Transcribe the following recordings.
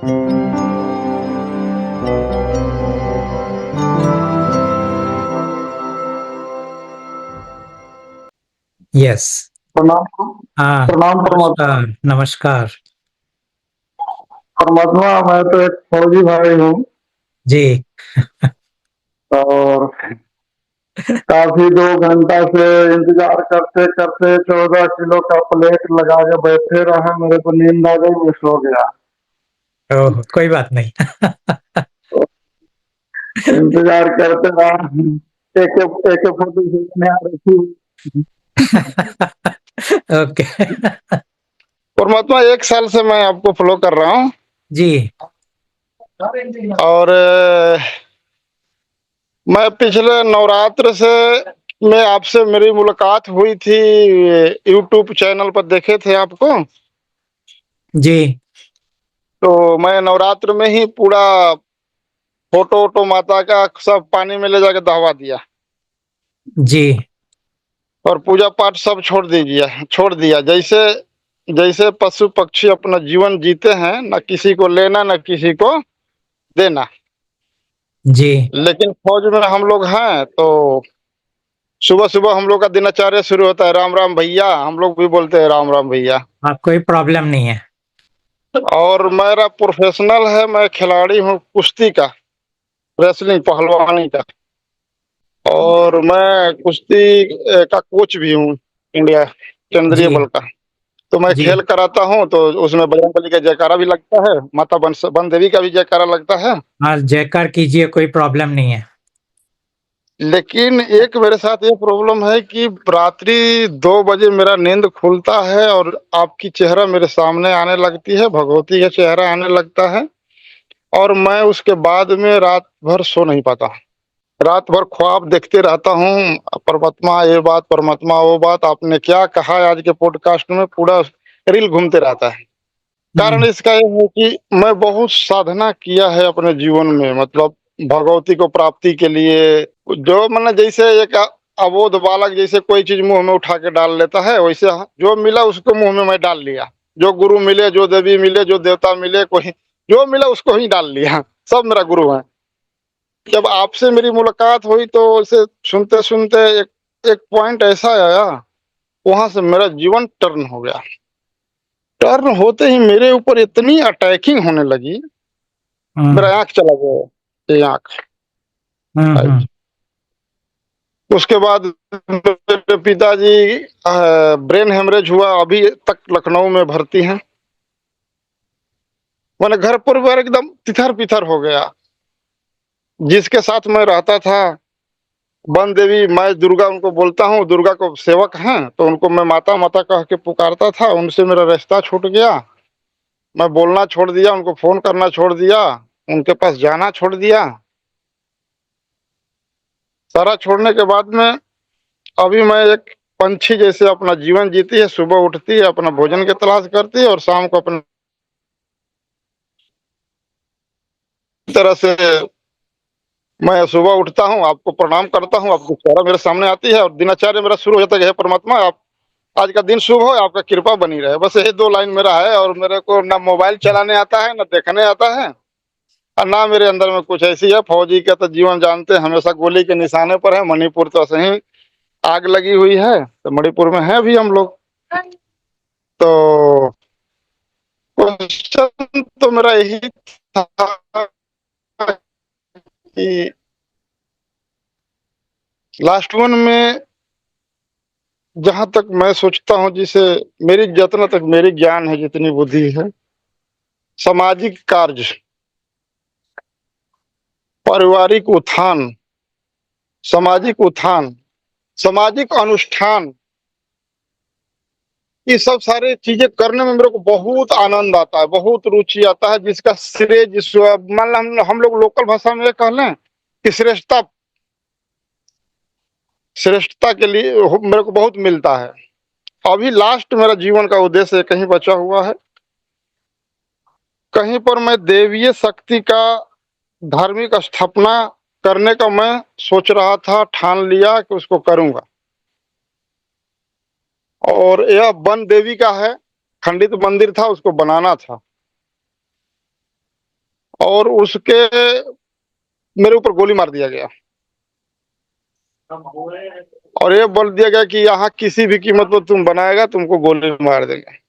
Yes. प्रणाम। हाँ। प्रणाम परमात्मा। नमस्कार नमस्कार। परमात्मा, मैं तो एक फौजी भाई हूँ जी। और काफी 2 घंटा से इंतजार करते करते 14 किलो का प्लेट लगा के बैठे रहे। मेरे को नींद आ गई, मैं सो गया। ओह, कोई बात नहीं। इंतजार करते रहा। एक एक फोटो खींचने आ रही थी। ओके। परमात्मा, 1 साल से मैं आपको फॉलो कर रहा हूँ जी। और मैं पिछले नवरात्र से में आपसे मेरी मुलाकात हुई थी। यूट्यूब चैनल पर देखे थे आपको। जी। तो मैं नवरात्र में ही पूरा फोटो वोटो माता का सब पानी में ले जाके दहवा दिया जी। और पूजा पाठ सब छोड़ दिया। जैसे जैसे पशु पक्षी अपना जीवन जीते हैं, न किसी को लेना न किसी को देना। जी। लेकिन फौज में हम लोग हैं तो सुबह सुबह हम लोग का दिनचर्या शुरू होता है, राम राम भैया। हम लोग भी बोलते हैं राम राम भैया। आप कोई प्रॉब्लम नहीं है। और मेरा प्रोफेशनल है, मैं खिलाड़ी हूँ कुश्ती का, रेसलिंग पहलवानी का। और मैं कुश्ती का कोच भी हूँ, इंडिया केंद्रीय जी। बल का। तो मैं जी। खेल कराता हूँ, तो उसमें बजरंगबली का जयकारा भी लगता है, माता बन देवी का भी जयकारा लगता है। हाँ, जयकार कीजिए, कोई प्रॉब्लम नहीं है। लेकिन एक मेरे साथ ये प्रॉब्लम है कि रात्रि 2 बजे मेरा नींद खुलता है और आपकी चेहरा मेरे सामने आने लगती है, भगवती का चेहरा आने लगता है। और मैं उसके बाद में रात भर सो नहीं पाता। रात भर ख्वाब देखते रहता हूँ, परमात्मा ये बात, परमात्मा वो बात, आपने क्या कहा है आज के पॉडकास्ट में, पूरा रील घूमते रहता है। कारण हम्म। इसका ये है कि मैं बहुत साधना किया है अपने जीवन में, मतलब भगवती को प्राप्ति के लिए। जो मतलब जैसे एक अबोध बालक जैसे कोई चीज मुंह में उठा के डाल लेता है, वैसे जो मिला उसको मुंह में मैं डाल लिया। जो गुरु मिले, जो देवी मिले, जो देवता मिले, कोई जो मिला उसको ही डाल लिया। सब मेरा गुरु है। जब आपसे मेरी मुलाकात हुई तो उसे सुनते सुनते एक एक पॉइंट ऐसा आया, वहां से मेरा जीवन टर्न हो गया। टर्न होते ही मेरे ऊपर इतनी अटैकिंग होने लगी, हम्म। मेरा आंख चला गया, ये आंख। हम्म। उसके बाद मेरे पिताजी ब्रेन हेमरेज हुआ, अभी तक लखनऊ में भर्ती हैं। मैंने घर परिवार एकदम तिथर पिथर हो गया। जिसके साथ मैं रहता था, बन देवी, मैं दुर्गा उनको बोलता हूँ, दुर्गा को सेवक हैं तो उनको मैं माता माता कह के पुकारता था। उनसे मेरा रिश्ता छूट गया। मैं बोलना छोड़ दिया, उनको फोन करना छोड़ दिया, उनके पास जाना छोड़ दिया। सारा छोड़ने के बाद में अभी मैं एक पंछी जैसे अपना जीवन जीती है। सुबह उठती है, अपना भोजन की तलाश करती है और शाम को अपने तरह से मैं सुबह उठता हूँ, आपको प्रणाम करता हूँ, आपको चेहरा मेरे सामने आती है और दिनचर्या मेरा शुरू हो जाता है कि हे परमात्मा, आप आज का दिन शुभ हो, आपका कृपा बनी रहे। बस यही 2 लाइन मेरा है। और मेरे को ना मोबाइल चलाने आता है, ना देखने आता है, और ना मेरे अंदर में कुछ ऐसी है। फौजी का तो जीवन जानते हैं, हमेशा गोली के निशाने पर है। मणिपुर तो सही आग लगी हुई है, तो मणिपुर में है भी हम लोग। तो क्वेश्चन तो मेरा यही था कि लास्ट वन में, जहां तक मैं सोचता हूं, जिसे मेरी जितना तक मेरी ज्ञान है, जितनी बुद्धि है, सामाजिक कार्य, पारिवारिक उत्थान, सामाजिक उत्थान, सामाजिक अनुष्ठान, ये सब सारे चीजें करने में मेरे को बहुत आनंद आता है, बहुत रुचि आता है। जिसका श्रेय जिस मान लो हम लोग लोकल भाषा में कह लें कि श्रेष्ठता के लिए मेरे को बहुत मिलता है। अभी लास्ट मेरा जीवन का उद्देश्य कहीं बचा हुआ है। कहीं पर मैं देवीय शक्ति का धार्मिक स्थापना करने का मैं सोच रहा था, ठान लिया कि उसको करूंगा। और यह वन देवी का है, खंडित मंदिर था, उसको बनाना था। और उसके मेरे ऊपर गोली मार दिया गया और ये बोल दिया गया कि यहाँ किसी भी कीमत पर तुम बनाएगा तुमको गोली मार देंगे।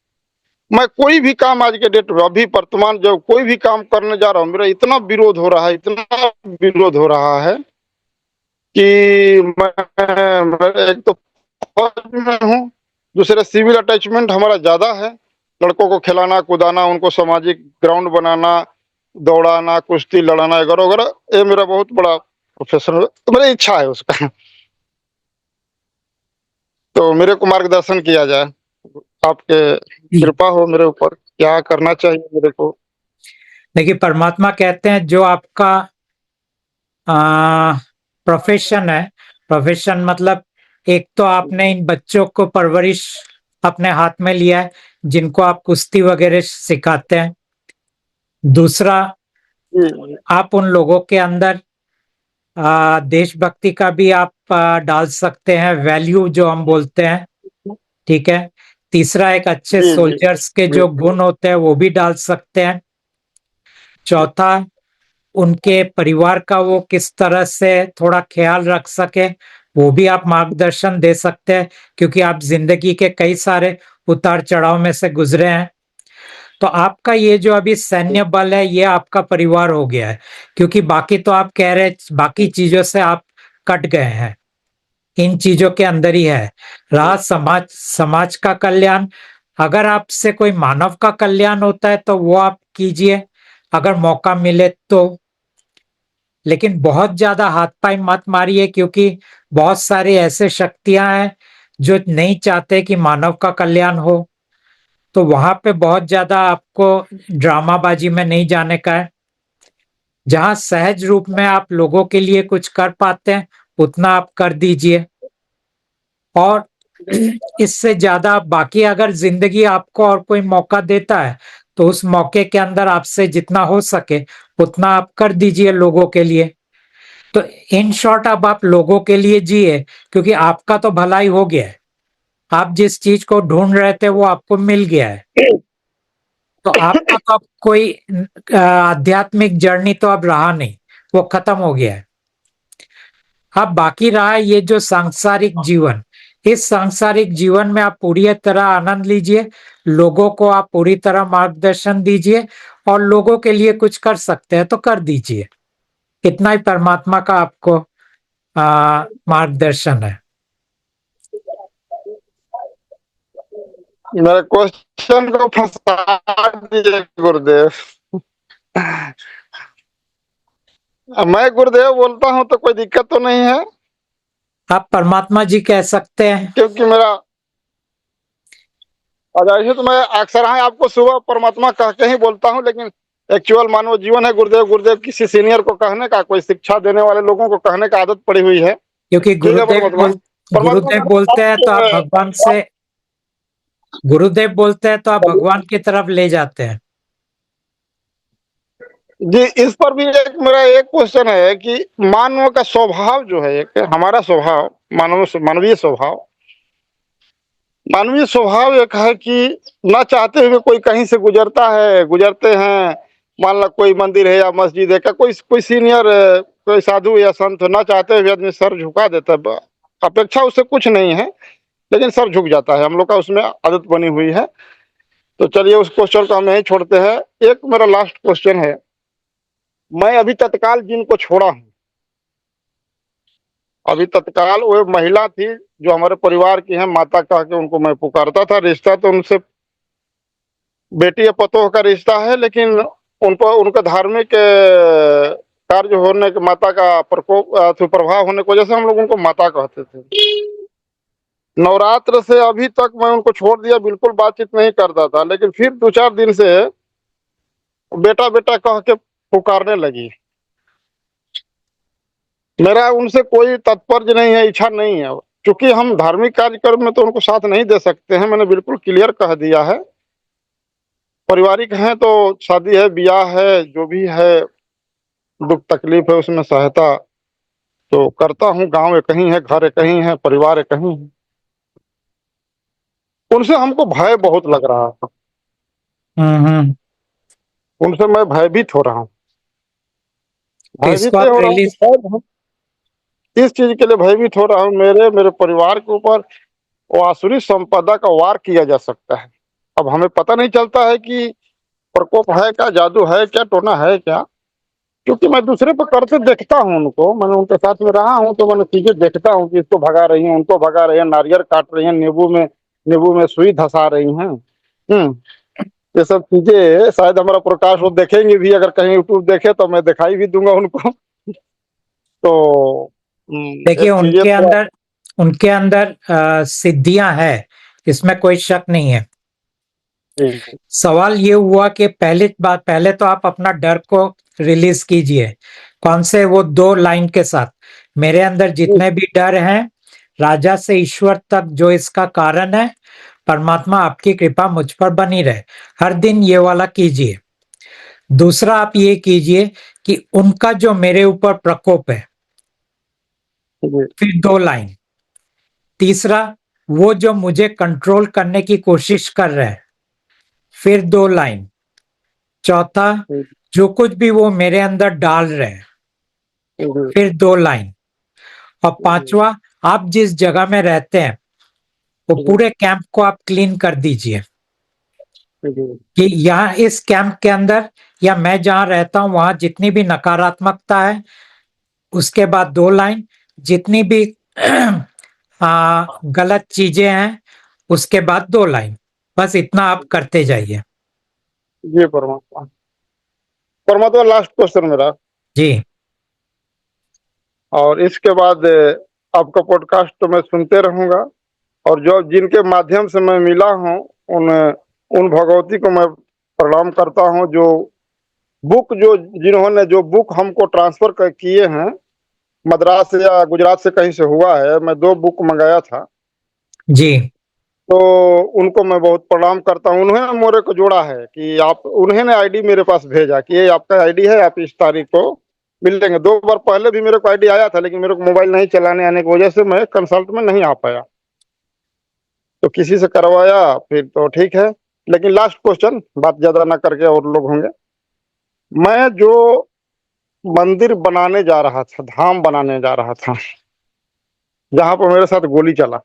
मैं कोई भी काम आज के डेट में अभी वर्तमान जब कोई भी काम करने जा रहा हूँ, मेरा इतना विरोध हो रहा है, इतना विरोध हो रहा है कि मैं एक तो फौज में हूँ, दूसरे सिविल अटैचमेंट हमारा ज्यादा है। लड़कों को खिलाना कुदाना, उनको सामाजिक ग्राउंड बनाना, दौड़ाना, कुश्ती लड़ाना वगैरह वगैरह, ये मेरा बहुत बड़ा प्रोफेशनल तो मेरी इच्छा है उसका। तो मेरे को मार्गदर्शन किया जाए, आपके कृपा हो मेरे ऊपर, क्या करना चाहिए मेरे को। देखिए, परमात्मा कहते हैं जो आपका प्रोफेशन है, प्रोफेशन मतलब एक तो आपने इन बच्चों को परवरिश अपने हाथ में लिया है जिनको आप कुश्ती वगैरह सिखाते हैं। दूसरा, आप उन लोगों के अंदर देशभक्ति का भी आप डाल सकते हैं, वैल्यू जो हम बोलते हैं, ठीक है। तीसरा, एक अच्छे जी जी सोल्जर्स के जी जो गुण होते हैं वो भी डाल सकते हैं। चौथा, उनके परिवार का वो किस तरह से थोड़ा ख्याल रख सके वो भी आप मार्गदर्शन दे सकते हैं, क्योंकि आप जिंदगी के कई सारे उतार चढ़ाव में से गुजरे हैं। तो आपका ये जो अभी सैन्य बल है ये आपका परिवार हो गया है, क्योंकि बाकी तो आप कह रहे बाकी चीजों से आप कट गए हैं, इन चीजों के अंदर ही है। रहा समाज, समाज का कल्याण, अगर आपसे कोई मानव का कल्याण होता है तो वो आप कीजिए अगर मौका मिले तो, लेकिन बहुत ज्यादा हाथ पाई मत मारिए, क्योंकि बहुत सारी ऐसे शक्तियां हैं जो नहीं चाहते कि मानव का कल्याण हो। तो वहां पे बहुत ज्यादा आपको ड्रामाबाजी में नहीं जाने का है। जहां सहज रूप में आप लोगों के लिए कुछ कर पाते हैं उतना आप कर दीजिए, और इससे ज्यादा बाकी अगर जिंदगी आपको और कोई मौका देता है तो उस मौके के अंदर आपसे जितना हो सके उतना आप कर दीजिए लोगों के लिए। तो इन शॉर्ट अब आप लोगों के लिए जिए, क्योंकि आपका तो भलाई हो गया है, आप जिस चीज को ढूंढ रहे थे वो आपको मिल गया है। तो आपका तो अब कोई आध्यात्मिक जर्नी तो अब रहा नहीं, वो खत्म हो गया है। अब बाकी रहा है ये जो सांसारिक जीवन, इस सांसारिक जीवन में आप पूरी तरह आनंद लीजिए, लोगों को आप पूरी तरह मार्गदर्शन दीजिए, और लोगों के लिए कुछ कर सकते हैं तो कर दीजिए। इतना ही परमात्मा का आपको मार्गदर्शन है। मेरे क्वेश्चन को फंसा दिए गुरुदेव। मैं गुरुदेव बोलता हूँ तो कोई दिक्कत तो नहीं है, आप परमात्मा जी कह सकते हैं। क्योंकि मेरा ऐसे तो मैं अक्सर हाँ आपको सुबह परमात्मा कह के ही बोलता हूँ, लेकिन एक्चुअल मानव जीवन है गुरुदेव गुरुदेव किसी सीनियर को कहने का, कोई शिक्षा देने वाले लोगों को कहने का आदत पड़ी हुई है। क्योंकि ठीक है परमात्मा, परमात्मा गुरुदेव मेरे बोलते हैं तो जो आप है, भगवान से, गुरुदेव बोलते हैं तो आप भगवान की तरफ ले जाते हैं। जी इस पर भी एक मेरा एक क्वेश्चन है कि मानव का स्वभाव जो है, एक हमारा स्वभाव, मानवीय स्वभाव, मानवीय स्वभाव एक है कि ना चाहते हुए कोई कहीं से गुजरता है, गुजरते हैं, मान लो कोई मंदिर है या मस्जिद है, क्या कोई कोई सीनियर कोई साधु या संत ना चाहते हुए आदमी सर झुका देता है, अपेक्षा उससे कुछ नहीं है लेकिन सर झुक जाता है, हम लोग का उसमें आदत बनी हुई है। तो चलिए उस क्वेश्चन को हम यहीं छोड़ते हैं। एक मेरा लास्ट क्वेश्चन है, मैं अभी तत्काल जिनको छोड़ा हूँ, अभी तत्काल वो महिला थी जो हमारे परिवार की है, माता कह के उनको मैं पुकारता था, रिश्ता तो उनसे बेटी या पतोह का रिश्ता है, लेकिन उन पर उनका धार्मिक कार्य होने के, माता का प्रकोप प्रभाव होने की वजह से हम लोग उनको माता कहते थे। नवरात्र से अभी तक मैं उनको छोड़ दिया, बिल्कुल बातचीत नहीं करता था, लेकिन फिर 2-4 दिन से बेटा बेटा कह के पुकारने लगी। मेरा उनसे कोई तात्पर्य नहीं है, इच्छा नहीं है, क्योंकि हम धार्मिक कार्यक्रम में तो उनको साथ नहीं दे सकते हैं, मैंने बिल्कुल क्लियर कह दिया है। पारिवारिक हैं तो शादी है, ब्याह है, जो भी है, दुख तकलीफ है उसमें सहायता तो करता हूँ। गांव एक ही है, घर एक ही है, परिवार एक ही है। उनसे हमको भय बहुत लग रहा था, हम्म। उनसे मैं भयभीत हो रहा हूँ। तो भयभीत इसको ये आप हो रहा हूँ कि रिलीज। शायद हम इस चीज के लिए भयभीत हो रहा हूँ, मेरे परिवार के ऊपर वो आसुरी संपदा का वार किया जा सकता है। अब हमें पता नहीं चलता है कि प्रकोप है क्या, जादू है क्या, टोना है क्या, क्योंकि मैं दूसरे पर करते देखता हूँ उनको, मैंने उनके साथ में रहा हूँ, तो मैंने चीजें देखता हूँ कि इसको भगा रही हैं, उनको भगा रही हैं, नारियल काट रही हैं, नींबू में सुई धंसा रही हैं। ये सब चीजें शायद हमारा प्रकाश वो देखेंगे भी, अगर कहीं यूट्यूब देखे तो मैं दिखाई भी दूंगा उनको। तो देखिए एक चीजें तो उनके अंदर सिद्धियां है, इसमें कोई शक नहीं है। सवाल ये हुआ कि पहले तो आप अपना डर को रिलीज कीजिए। कौन से? वो 2 लाइन के साथ, मेरे अंदर जितने भी डर हैं, राजा से ईश्वर तक जो इसका कारण है, परमात्मा आपकी कृपा मुझ पर बनी रहे। हर दिन ये वाला कीजिए। दूसरा आप ये कीजिए कि उनका जो मेरे ऊपर प्रकोप है, फिर 2 लाइन। तीसरा, वो जो मुझे कंट्रोल करने की कोशिश कर रहे हैं, फिर 2 लाइन। चौथा, जो कुछ भी वो मेरे अंदर डाल रहे हैं, फिर 2 लाइन। और पांचवा, आप जिस जगह में रहते हैं वो पूरे कैंप को आप क्लीन कर दीजिए कि यहाँ इस कैंप के अंदर या मैं जहां रहता हूं वहां जितनी भी नकारात्मकता है, उसके बाद 2 लाइन। जितनी भी गलत चीजें हैं, उसके बाद 2 लाइन। बस इतना आप करते जाइए। ये परमात्मा परमात्मा लास्ट क्वेश्चन मेरा, जी। और इसके बाद आपका पॉडकास्ट तो मैं सुनते रहूंगा, और जो जिनके माध्यम से मैं मिला हूँ उन उन भगवती को मैं प्रणाम करता हूँ, जो बुक जो जिन्होंने जो बुक हमको ट्रांसफर किए हैं, मद्रास से या गुजरात से कहीं से हुआ है, मैं 2 बुक मंगाया था, जी। तो उनको मैं बहुत प्रणाम करता हूँ। उन्होंने मेरे को जोड़ा है कि आप, उन्होंने आईडी मेरे पास भेजा कि ये आपका आईडी है, आप इस तारीख को मिलेंगे। 2 बार पहले भी मेरे को आईडी आया था, लेकिन मेरे को मोबाइल नहीं चलाने आने की वजह से मैं कंसल्ट में नहीं आ पाया, तो किसी से करवाया, फिर तो ठीक है। लेकिन लास्ट क्वेश्चन, बात ज्यादा ना करके और लोग होंगे, मैं जो मंदिर बनाने जा रहा था, धाम बनाने जा रहा था, जहां पर मेरे साथ गोली चला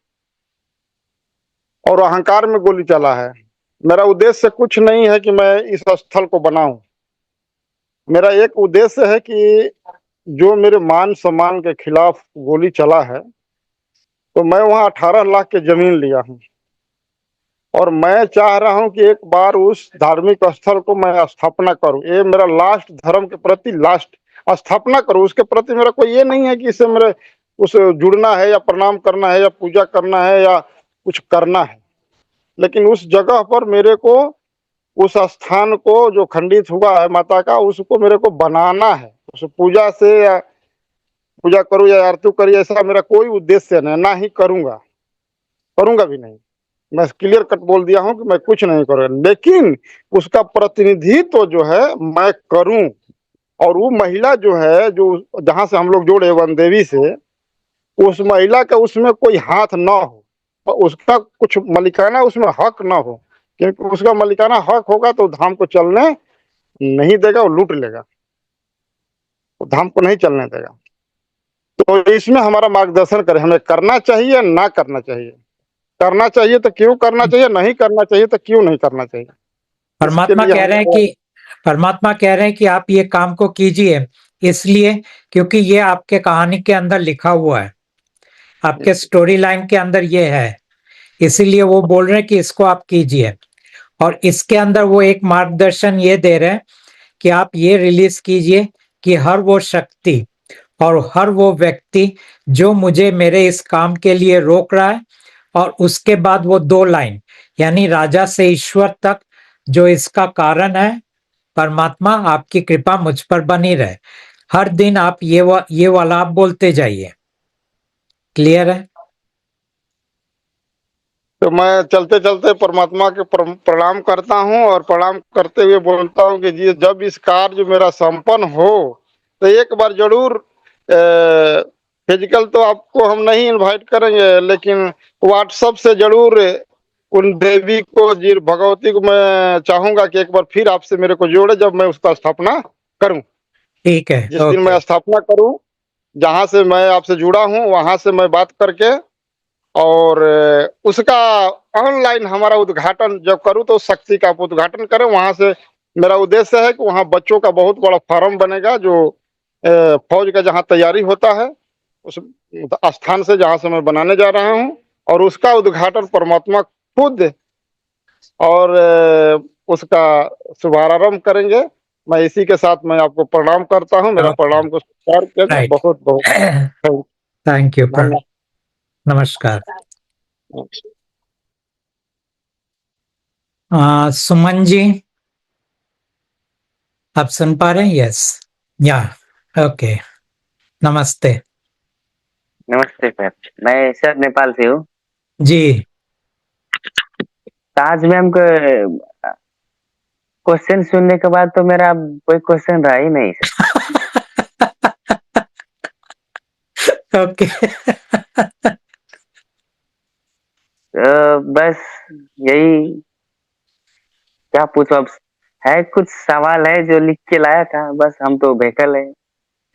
और अहंकार में गोली चला है, मेरा उद्देश्य कुछ नहीं है कि मैं इस स्थल को बनाऊं। मेरा एक उद्देश्य है कि जो मेरे मान सम्मान के खिलाफ गोली चला है, तो मैं वहां 18 लाख की जमीन लिया हूं, और मैं चाह रहा हूं कि एक बार उस धार्मिक स्थल को मैं स्थापना करूं। ये मेरा लास्ट, धर्म के प्रति लास्ट स्थापना करूं। उसके प्रति मेरा कोई ये नहीं है कि इससे मेरे उस जुड़ना है या प्रणाम करना है या पूजा करना है या कुछ करना है, लेकिन उस जगह पर मेरे को, उस स्थान को जो खंडित हुआ है माता का, उसको मेरे को बनाना है। उस पूजा से या पूजा करूं या आरती करूं, ऐसा मेरा कोई उद्देश्य नहीं, ना ही करूंगा, करूंगा भी नहीं। मैं क्लियर कट बोल दिया हूं कि मैं कुछ नहीं करूंगा, लेकिन उसका प्रतिनिधित्व जो है मैं करूं। और वो महिला जो है, जो जहां से हम लोग जोड़े वन देवी से, उस महिला का उसमें कोई हाथ ना हो, और उसका कुछ मलिकाना उसमें हक ना हो, क्योंकि उसका मलिकाना हक होगा तो धाम को चलने नहीं देगा, वो लूट लेगा, वो धाम को नहीं चलने देगा। तो इसमें हमारा मार्गदर्शन करें, हमें करना चाहिए ना करना चाहिए, करना चाहिए तो क्यों करना चाहिए, नहीं करना चाहिए तो क्यों नहीं करना चाहिए। इसके परमात्मा लिए कह रहे हैं हमको कि परमात्मा कह रहे हैं कि आप ये काम को कीजिए, इसलिए क्योंकि ये आपके कहानी के अंदर लिखा हुआ है, आपके स्टोरी लाइन के अंदर ये है, इसीलिए वो बोल रहे हैं कि इसको आप कीजिए। और इसके अंदर वो एक मार्गदर्शन ये दे रहे हैं कि आप ये रिलीज कीजिए कि हर वो शक्ति और हर वो व्यक्ति जो मुझे मेरे इस काम के लिए रोक रहा है, और उसके बाद वो 2 लाइन, यानी राजा से ईश्वर तक जो इसका कारण है, परमात्मा आपकी कृपा मुझ पर बनी रहे। हर दिन आप ये वाला आप बोलते जाइए। क्लियर है? तो मैं चलते चलते परमात्मा के प्रणाम करता हूँ, और प्रणाम करते हुए बोलता हूँ कि जी, जब इस कार्य मेरा संपन्न हो तो एक बार जरूर, फिजिकल तो आपको हम नहीं इनवाइट करेंगे, लेकिन व्हाट्सएप से जरूर उन देवी को, जी भगवती को मैं चाहूंगा कि एक बार फिर आपसे मेरे को जोड़े, जब मैं उसका स्थापना करूं। ठीक है, जिस दिन ओके, मैं स्थापना करूँ, जहाँ से मैं आपसे जुड़ा हूँ, वहाँ से मैं बात करके और उसका ऑनलाइन हमारा उद्घाटन जब करूँ तो शक्ति का आप उद्घाटन करें। वहाँ से मेरा उद्देश्य है कि वहाँ बच्चों का बहुत बड़ा फार्म बनेगा जो फौज का जहाँ तैयारी होता है, उस स्थान से जहाँ से मैं बनाने जा रहा हूँ और उसका उद्घाटन परमात्मा खुद और उसका शुभारंभ करेंगे। मैं इसी के साथ मैं आपको प्रणाम करता हूँ। मेरा ओके, प्रणाम को स्वीकार कीजिए। राइट। बहुत-बहुत थैंक यू, धन्यवाद। नमस्कार। सुमन जी, आप सुन पा रहे हैं? यस, या, ओके, नमस्ते नमस्ते सर, मैं सर नेपाल से हूँ। जी। आज मैम को क्वेश्चन सुनने के बाद तो मेरा कोई क्वेश्चन रहा ही नहीं सर। ओके। बस यही, क्या पूछो अब। है कुछ सवाल है जो लिख के लाया था, बस हम तो बेकल है,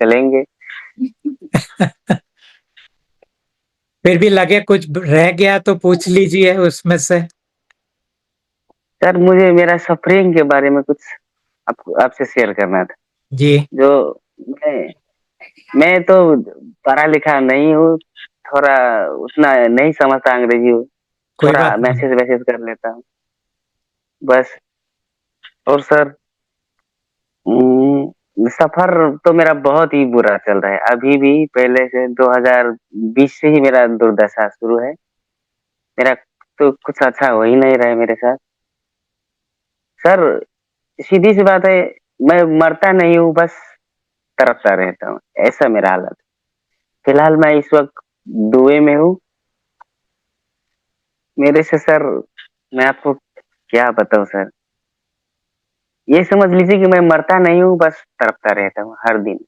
चलेंगे। फिर भी लगे कुछ रह गया तो पूछ लीजिए उसमें से। सर मुझे मेरा सफरिंग के बारे में कुछ आपसे शेयर करना था। जी, जो मैं मैं तो पढ़ा लिखा नहीं हूँ, थोड़ा उतना नहीं समझता अंग्रेजी हूँ, कोई थोड़ा बात नहीं। मैसेज वैसेज कर लेता हूँ बस। और सर सफर तो मेरा बहुत ही बुरा चल रहा है अभी भी, पहले से 2020 से ही मेरा दुर्दशा शुरू है। मेरा तो कुछ अच्छा हो ही नहीं रहा है मेरे साथ सर। सीधी सी बात है, मैं मरता नहीं हूँ, बस तड़पता रहता हूँ, ऐसा मेरा हालत। फिलहाल मैं इस वक्त दुबई में हूँ। मेरे से सर, मैं आपको क्या बताऊं सर, ये समझ लीजिए कि मैं मरता नहीं हूँ, बस तड़पता रहता हूँ हर दिन।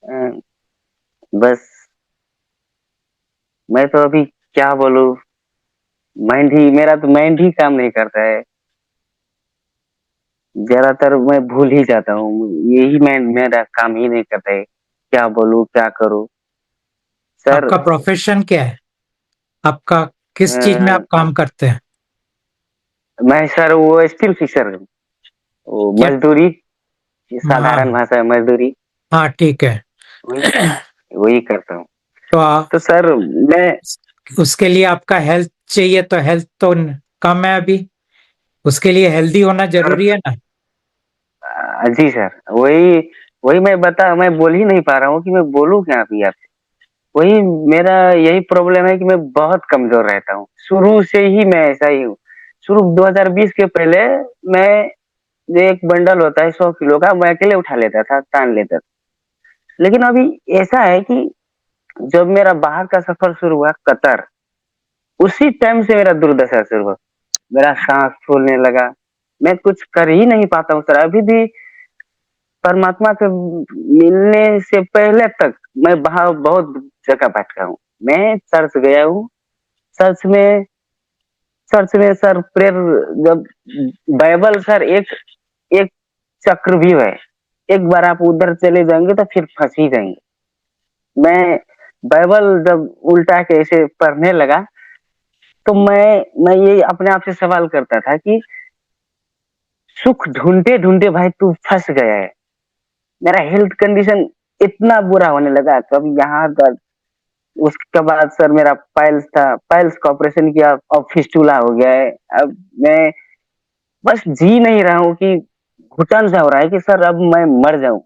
अ, बस मैं तो अभी क्या बोलूं, मेरा तो माइंड ही काम नहीं करता है। ज्यादातर मैं भूल ही जाता हूँ, यही मेरा काम ही नहीं करता है, क्या बोलूं क्या करूं सर। आपका प्रोफेशन क्या है? आपका किस चीज में आप अ, काम करते हैं? मैं सर वो स्टील फिशर हूँ, वो क्या? मजदूरी, साधारण हाँ, भाषा में मजदूरी, हाँ, ठीक है। वही वही करता हूँ। तो तो सर मैं, उसके लिए आपका हेल्थ चाहिए, तो हेल्थ तो कम है अभी। उसके लिए हेल्दी होना सर जरूरी है ना। जी सर, वही वही मैं बोल ही नहीं पा रहा हूँ कि मैं बोलूँ क्या अभी आपसे। वही मेरा यही प्रॉब्लम है कि मैं बहुत कमजोर रहता हूँ, शुरू से ही मैं ऐसा ही हूँ। शुरू 2020 के पहले मैं, जो एक बंडल होता है 100 किलो का, मैं अकेले उठा लेता था, तान लेता था। लेकिन अभी ऐसा है कि जब मेरा बाहर का सफर शुरू हुआ कतर, उसी टाइम से मेरा दुर्दशा शुरू हुआ। मेरा सांस फूलने लगा, मैं कुछ कर ही नहीं पाता हूँ सर अभी भी। परमात्मा से मिलने से पहले तक मैं बाहर बहुत जगह भटका हूँ। मैं चर्च गया हूँ, चर्च में चर्च में सर प्रेयर, जब बाइबल सर एक एक चक्र भी है, एक बार आप उधर चले जाएंगे तो फिर फंस ही जाएंगे। मैं बाइबल जब उल्टा के ऐसे पढ़ने लगा, तो मैं ये अपने आप से सवाल करता था कि सुख ढूंढते ढूंढते भाई तू फंस गया है। मेरा हेल्थ कंडीशन इतना बुरा होने लगा, कभी यहाँ दर्द, उसके बाद सर मेरा पाइल्स था, पाइल्स का ऑपरेशन किया, अब फिस्टूला हो गया है। अब मैं बस जी नहीं रहा हूँ कि घुटन सा हो रहा है कि सर अब मैं मर जाऊं।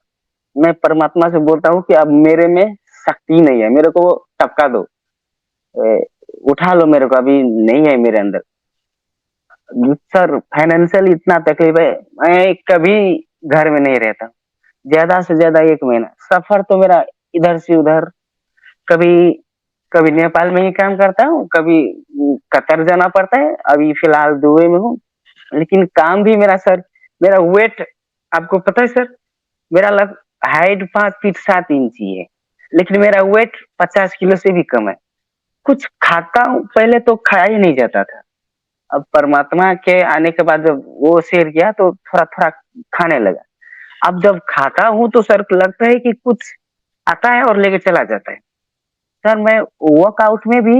मैं परमात्मा से बोलता हूँ कि अब मेरे में शक्ति नहीं है, मेरे को टपका दो, ए, उठा लो मेरे को, अभी नहीं है मेरे अंदर। सर फाइनेंशियल इतना तकलीफ है, मैं कभी घर में नहीं रहता, ज्यादा से ज्यादा 1 महीना। सफर तो मेरा इधर से उधर, कभी कभी नेपाल में ही काम करता हूँ, कभी कतर जाना पड़ता है, अभी फिलहाल दुबई में हूँ। लेकिन काम भी मेरा सर, मेरा वेट आपको पता है सर, मेरा लग हाइट 5 फीट 7 इंच ही है, लेकिन मेरा वेट 50 किलो से भी कम है। कुछ खाता हूँ, पहले तो खाया ही नहीं जाता था, अब परमात्मा के आने के बाद जब वो शेयर किया तो थोड़ा थोड़ा खाने लगा। अब जब खाता हूँ तो सर लगता है कि कुछ आता है और लेके चला जाता है। सर मैं वर्कआउट में भी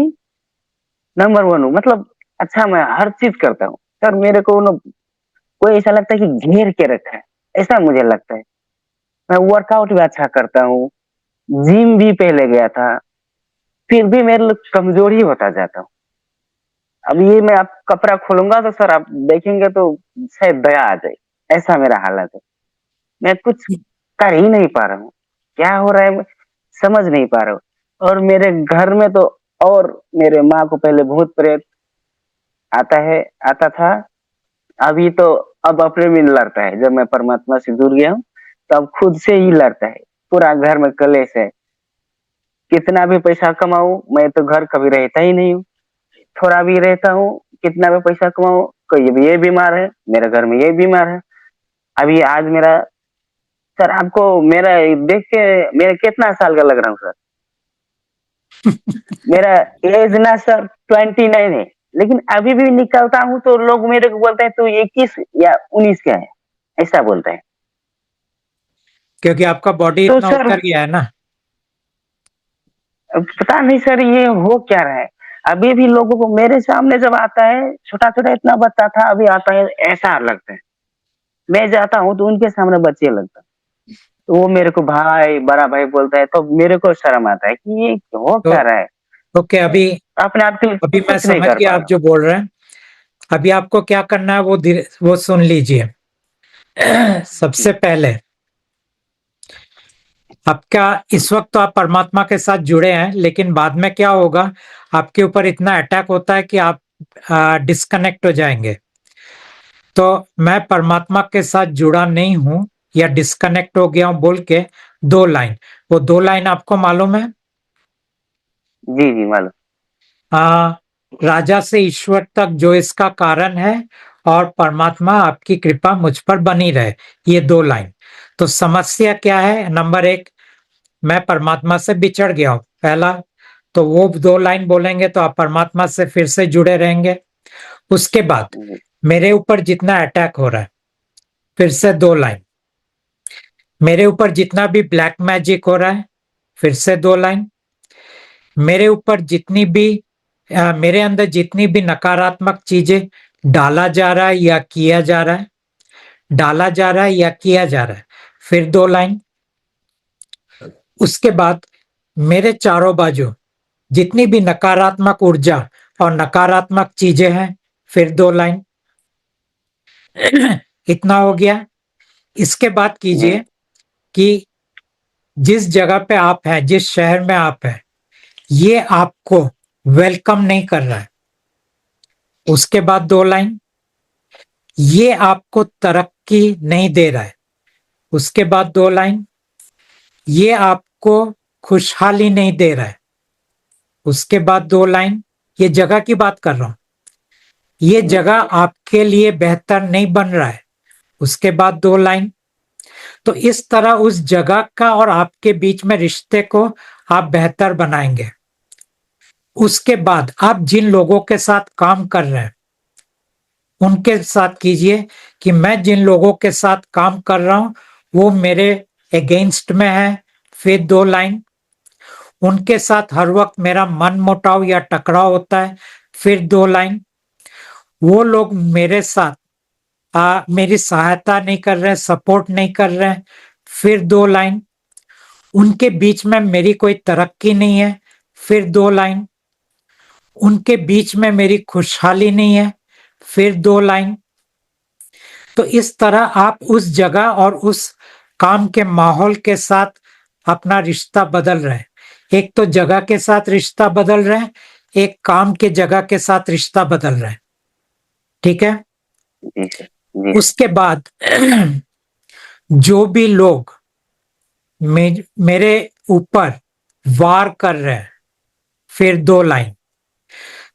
नंबर 1 हूँ, मतलब अच्छा मैं हर चीज़ करता हूँ। सर मेरे को ना कोई ऐसा लगता है कि घेर के रखा है, ऐसा मुझे लगता है। मैं वर्कआउट भी अच्छा करता हूँ, जिम भी पहले गया था, फिर भी मेरे लिए कमज़ोर ही होता जाता हूँ। अब ये मैं आप कपड़ा खोलूँगा तो सर आप देखेंगे तो शायद दया आ जाए, ऐसा मेरा हालत है। मैं कुछ कर ही नहीं पा रहा हूँ। क्या हो रहा है मैं समझ नहीं पा रहा हूँ। और मेरे घर में तो और मेरे माँ को पहले भूत-प्रेत आता था, अभी तो अब अपने में लड़ता है। जब मैं परमात्मा से जुड़ गया हूँ, तो अब खुद से ही लड़ता है। पूरा घर में कलेश है। कितना भी पैसा कमाऊँ, मैं तो घर कभी रहता ही नहीं हूँ। थोड़ा भी रहता हूँ, कितना भी पैसा कमाऊँ, कोई भी ये बीमार है, मेरे घर में ये बीमार है। अभी आज मेरा सर आपको मेरा देख के मेरा कितना साल का लग रहा हूँ सर? मेरा एज ना सर 29 है, लेकिन अभी भी निकलता हूँ तो लोग मेरे को बोलते हैं तू 21 या 19 का है, ऐसा बोलते हैं। क्योंकि आपका बॉडी तो इतना सर उतर गया है ना। पता नहीं सर ये हो क्या रहा है? अभी भी लोगों को मेरे सामने जब आता है, छोटा-छोटा इतना बच्चा था, अभी आता है ऐसा लगता है। मैं जाता हूँ तो उनके सामने बच्चे लगता है। तो वो मेरे को भाई, बड़ा भाई बोलता है तो मेरे को शर्म आता है कि ये हो तो क्या रहा है? ओके, अभी अपने आप के लिए अभी मैं कुछ नहीं समझ कर गया पा आप रहा जो बोल रहे हैं। अभी आपको क्या करना है वो धीरे वो सुन लीजिए। हूँ। सबसे पहले आपका इस वक्त तो आप परमात्मा के साथ जुड़े हैं, लेकिन बाद में क्या होगा, आपके ऊपर इतना अटैक होता है कि आप डिस्कनेक्ट हो जाएंगे। तो मैं परमात्मा के साथ जुड़ा नहीं हूं या डिस्कनेक्ट हो गया हूं बोल के 2 लाइन, वो 2 लाइन आपको मालूम है? जी, जी, मालूम। आ, राजा से ईश्वर तक जो इसका कारण है, और परमात्मा आपकी कृपा मुझ पर बनी रहे, ये 2 लाइन। तो समस्या क्या है? नंबर 1, मैं परमात्मा से बिछड़ गया हूं, पहला। तो वो 2 लाइन बोलेंगे तो आप परमात्मा से फिर से जुड़े रहेंगे। उसके बाद जी, मेरे ऊपर जितना अटैक हो रहा है, फिर से 2 लाइन। मेरे ऊपर जितना भी ब्लैक मैजिक हो रहा है, फिर से 2 लाइन। मेरे ऊपर जितनी भी मेरे अंदर जितनी भी नकारात्मक चीजें डाला जा रहा है या किया जा रहा है, डाला जा रहा है या किया जा रहा है, फिर 2 लाइन। उसके बाद मेरे चारों बाजू जितनी भी नकारात्मक ऊर्जा और नकारात्मक चीजें हैं, फिर 2 लाइन। इतना हो गया। इसके बाद जी, कीजिए कि जिस जगह पे आप हैं, जिस शहर में आप हैं, ये आपको वेलकम नहीं कर रहा है। उसके बाद 2 लाइन, ये आपको तरक्की नहीं दे रहा है। उसके बाद 2 लाइन, ये आपको खुशहाली नहीं दे रहा है। उसके बाद 2 लाइन, ये जगह की बात कर रहा हूं, ये जी, जगह आपके लिए बेहतर नहीं बन रहा है। उसके बाद 2 लाइन। तो इस तरह उस जगह का और आपके बीच में रिश्ते को आप बेहतर बनाएंगे। उसके बाद आप जिन लोगों के साथ काम कर रहे हैं, उनके साथ कीजिए कि मैं जिन लोगों के साथ काम कर रहा हूं वो मेरे अगेंस्ट में है, फिर 2 लाइन। उनके साथ हर वक्त मेरा मन मुटाव या टकराव होता है, फिर 2 लाइन। वो लोग मेरे साथ मेरी सहायता नहीं कर रहे, सपोर्ट नहीं कर रहे हैं, फिर 2 लाइन। उनके बीच में मेरी कोई तरक्की नहीं है, फिर 2 लाइन। उनके बीच में मेरी खुशहाली नहीं है, फिर 2 लाइन। तो इस तरह आप उस जगह और उस काम के माहौल के साथ अपना रिश्ता बदल रहे हैं। एक तो जगह के साथ रिश्ता बदल रहे हैं, एक काम के जगह के साथ रिश्ता बदल रहे हैं। ठीक है? जी सर, जी सर, उसके बाद जो भी लोग मेरे ऊपर वार कर रहे हैं, फिर 2 लाइन।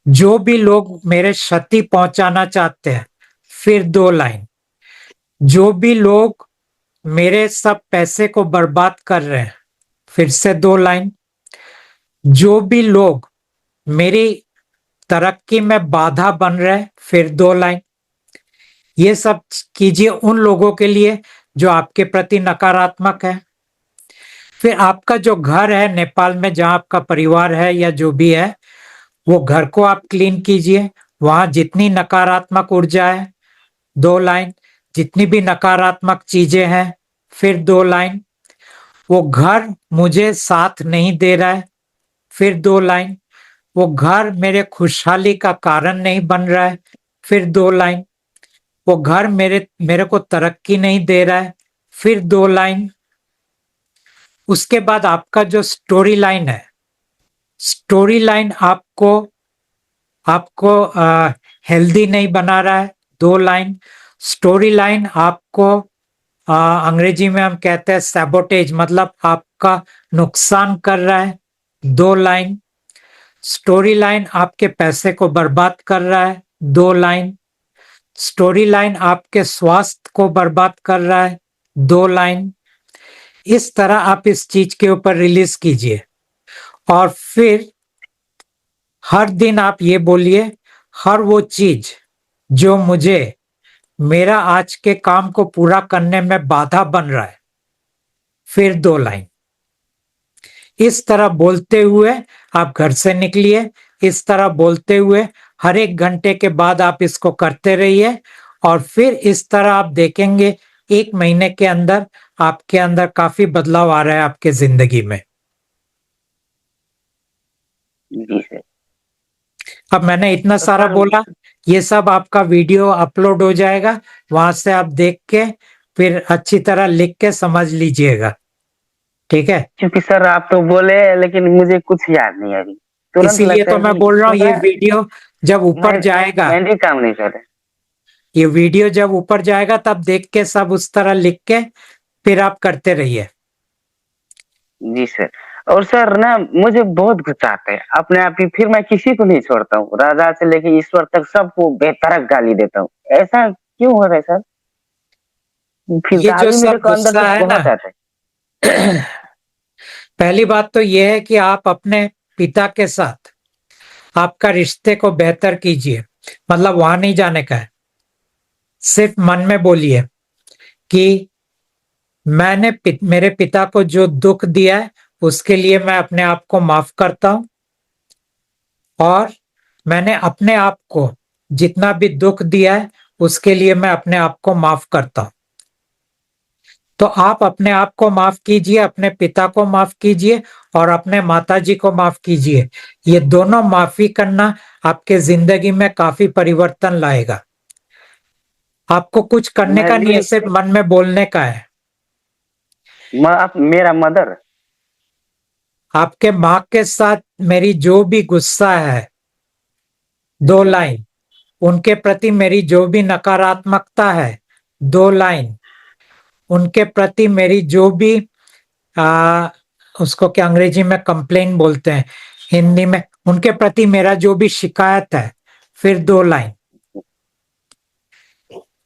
जो भी लोग मेरे क्षति पहुंचाना चाहते हैं, फिर 2 लाइन। जो भी लोग मेरे सब पैसे को बर्बाद कर रहे हैं, फिर से 2 लाइन। जो भी लोग मेरी तरक्की में बाधा बन रहे हैं, फिर 2 लाइन। ये सब कीजिए उन लोगों के लिए जो आपके प्रति नकारात्मक है। फिर आपका जो घर है नेपाल में, जहां आपका परिवार है या जो भी है, वो घर को आप क्लीन कीजिए। वहां जितनी नकारात्मक ऊर्जा है, 2 लाइन, जितनी भी नकारात्मक चीजें हैं, फिर 2 लाइन, वो घर मुझे साथ नहीं दे रहा है, फिर 2 लाइन, वो घर मेरे खुशहाली का कारण नहीं बन रहा है, फिर 2 लाइन, वो घर मेरे मेरे को तरक्की नहीं दे रहा है, फिर 2 लाइन। उसके बाद आपका जो स्टोरी लाइन है, स्टोरी लाइन आपको आपको हेल्दी नहीं बना रहा है, 2 लाइन। स्टोरी लाइन आपको अंग्रेजी में हम कहते हैं सैबोटेज, मतलब आपका नुकसान कर रहा है, 2 लाइन। स्टोरी लाइन आपके पैसे को बर्बाद कर रहा है, 2 लाइन। स्टोरी लाइन आपके स्वास्थ्य को बर्बाद कर रहा है, 2 लाइन। इस तरह आप इस चीज के ऊपर रिलीज कीजिए और फिर हर दिन आप ये बोलिए, हर वो चीज जो मुझे मेरा आज के काम को पूरा करने में बाधा बन रहा है, फिर 2 लाइन। इस तरह बोलते हुए आप घर से निकलिए। इस तरह बोलते हुए हर 1 घंटे के बाद आप इसको करते रहिए और फिर इस तरह आप देखेंगे 1 महीने के अंदर आपके अंदर काफी बदलाव आ रहा है आपके जिंदगी में। जी सर। अब मैंने इतना तो सारा सर बोला, ये सब आपका वीडियो अपलोड हो जाएगा, वहां से आप देख के फिर अच्छी तरह लिख के समझ लीजिएगा, ठीक है? क्योंकि सर आप तो बोले लेकिन मुझे कुछ याद नहीं है अभी। तुरंत इसीलिए लगता तो है मैं कि बोल रहा हूँ ये पूरा वीडियो जब ऊपर जाएगा, माइंड ही काम नहीं कर रहा। ये वीडियो जब ऊपर जाएगा तब देख के सब उस तरह लिख के फिर आप करते रहिए। जी सर। और सर ना मुझे बहुत गुस्सा आता है अपने आप ही, फिर मैं किसी को नहीं छोड़ता हूँ, राजा से लेके ईश्वर तक सबको बेतरक गाली देता हूँ। ऐसा क्यों हो रहा है सर? फिर ये जो गाली मेरे सब को अंदर गुस्सा से है ना, बहुत आता है। पहली बात तो ये है कि आप अपने पिता के साथ आपका रिश्ते को बेहतर कीजिए। मतलब वहां नहीं जाने का है, सिर्फ मन में बोलिए कि मेरे पिता को जो दुख दिया है उसके लिए मैं अपने आप को माफ करता हूं, और मैंने अपने आप को जितना भी दुख दिया है उसके लिए मैं अपने आप को माफ करता हूं। तो आप अपने आप को माफ कीजिए, अपने पिता को माफ कीजिए और अपने माताजी को माफ कीजिए। ये दोनों माफी करना आपके जिंदगी में काफी परिवर्तन लाएगा। आपको कुछ करने मैं का नहीं भी है, सिर्फ मन में बोलने का है। मेरा मदर। आपके माँ के साथ मेरी जो भी गुस्सा है, 2 लाइन। उनके प्रति मेरी जो भी नकारात्मकता है, 2 लाइन। उनके प्रति मेरी जो भी आ, उसको क्या अंग्रेजी में कंप्लेन बोलते हैं, हिंदी में उनके प्रति मेरा जो भी शिकायत है, फिर 2 लाइन।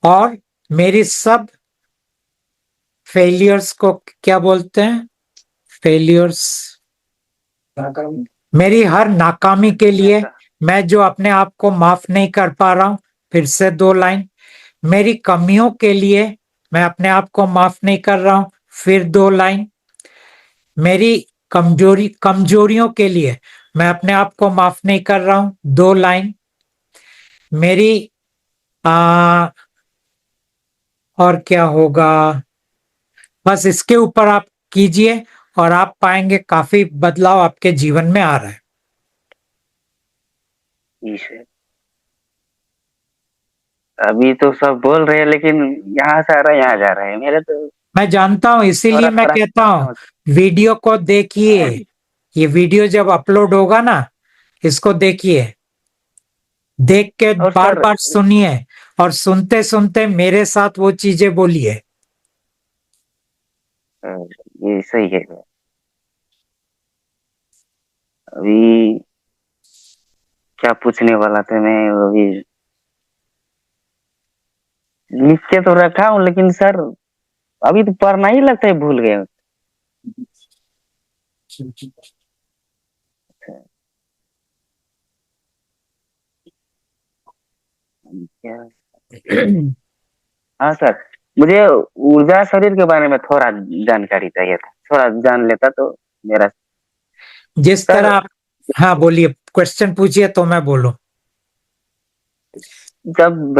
और मेरी सब फेलियर्स को क्या बोलते हैं, फेलियर्स, मेरी हर नाकामी के लिए मैं जो अपने आप को माफ नहीं कर पा रहा हूं, फिर से 2 लाइन। मेरी कमियों के लिए मैं अपने आप को माफ नहीं कर रहा हूं, फिर 2 लाइन। मेरी कमजोरियों के लिए मैं अपने आप को माफ नहीं कर रहा हूं, 2 लाइन। मेरी आ, और क्या होगा, बस इसके ऊपर आप कीजिए और आप पाएंगे काफी बदलाव आपके जीवन में आ रहा है। जी सर। अभी तो सब बोल रहे हैं लेकिन यहाँ से आ रहा है यहाँ जा रहा है मेरे तो। मैं जानता हूं, इसीलिए थोड़ा मैं थोड़ा कहता समझ। हूं वीडियो को देखिए। ये वीडियो जब अपलोड होगा ना, इसको देखिए, देख के और बार सर बार सुनिए और सुनते सुनते मेरे साथ वो चीजें बोलिए। ये सही है। अभी क्या पूछने वाला था मैं अभी, लिख के तो रखा हूँ लेकिन सर अभी तो पढ़ना ही लगता है भूल गए। क्या? हाँ सर। मुझे ऊर्जा शरीर के बारे में थोड़ा जानकारी चाहिए था, थोड़ा जान लेता तो मेरा। जिस सर, तरह आप, हाँ बोलिए, क्वेश्चन पूछिए तो मैं बोलूं। जब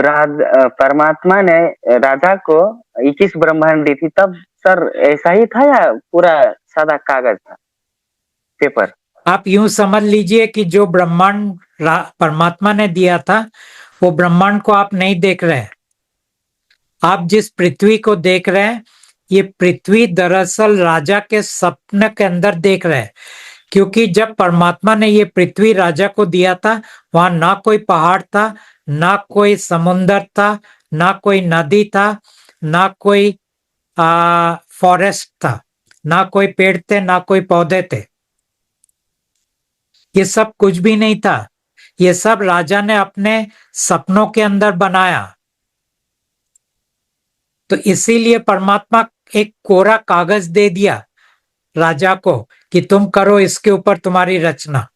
परमात्मा ने राजा को 21 ब्रह्मांड दी थी, तब सर ऐसा ही था या पूरा सादा कागज था, पेपर? आप यूं समझ लीजिए कि जो ब्रह्मांड परमात्मा ने दिया था, वो ब्रह्मांड को आप नहीं देख रहे हैं। आप जिस पृथ्वी को देख रहे हैं, ये पृथ्वी दरअसल राजा के सपने के अंदर देख रहे हैं। क्योंकि जब परमात्मा ने ये पृथ्वी राजा को दिया था, वहां ना कोई पहाड़ था, ना कोई समुंदर था, ना कोई नदी था, ना कोई फॉरेस्ट था, ना कोई पेड़ थे, ना कोई पौधे थे। ये सब कुछ भी नहीं था। ये सब राजा ने अपने सपनों के अंदर बनाया। तो इसीलिए परमात्मा एक कोरा कागज दे दिया राजा को कि तुम करो इसके ऊपर तुम्हारी रचना।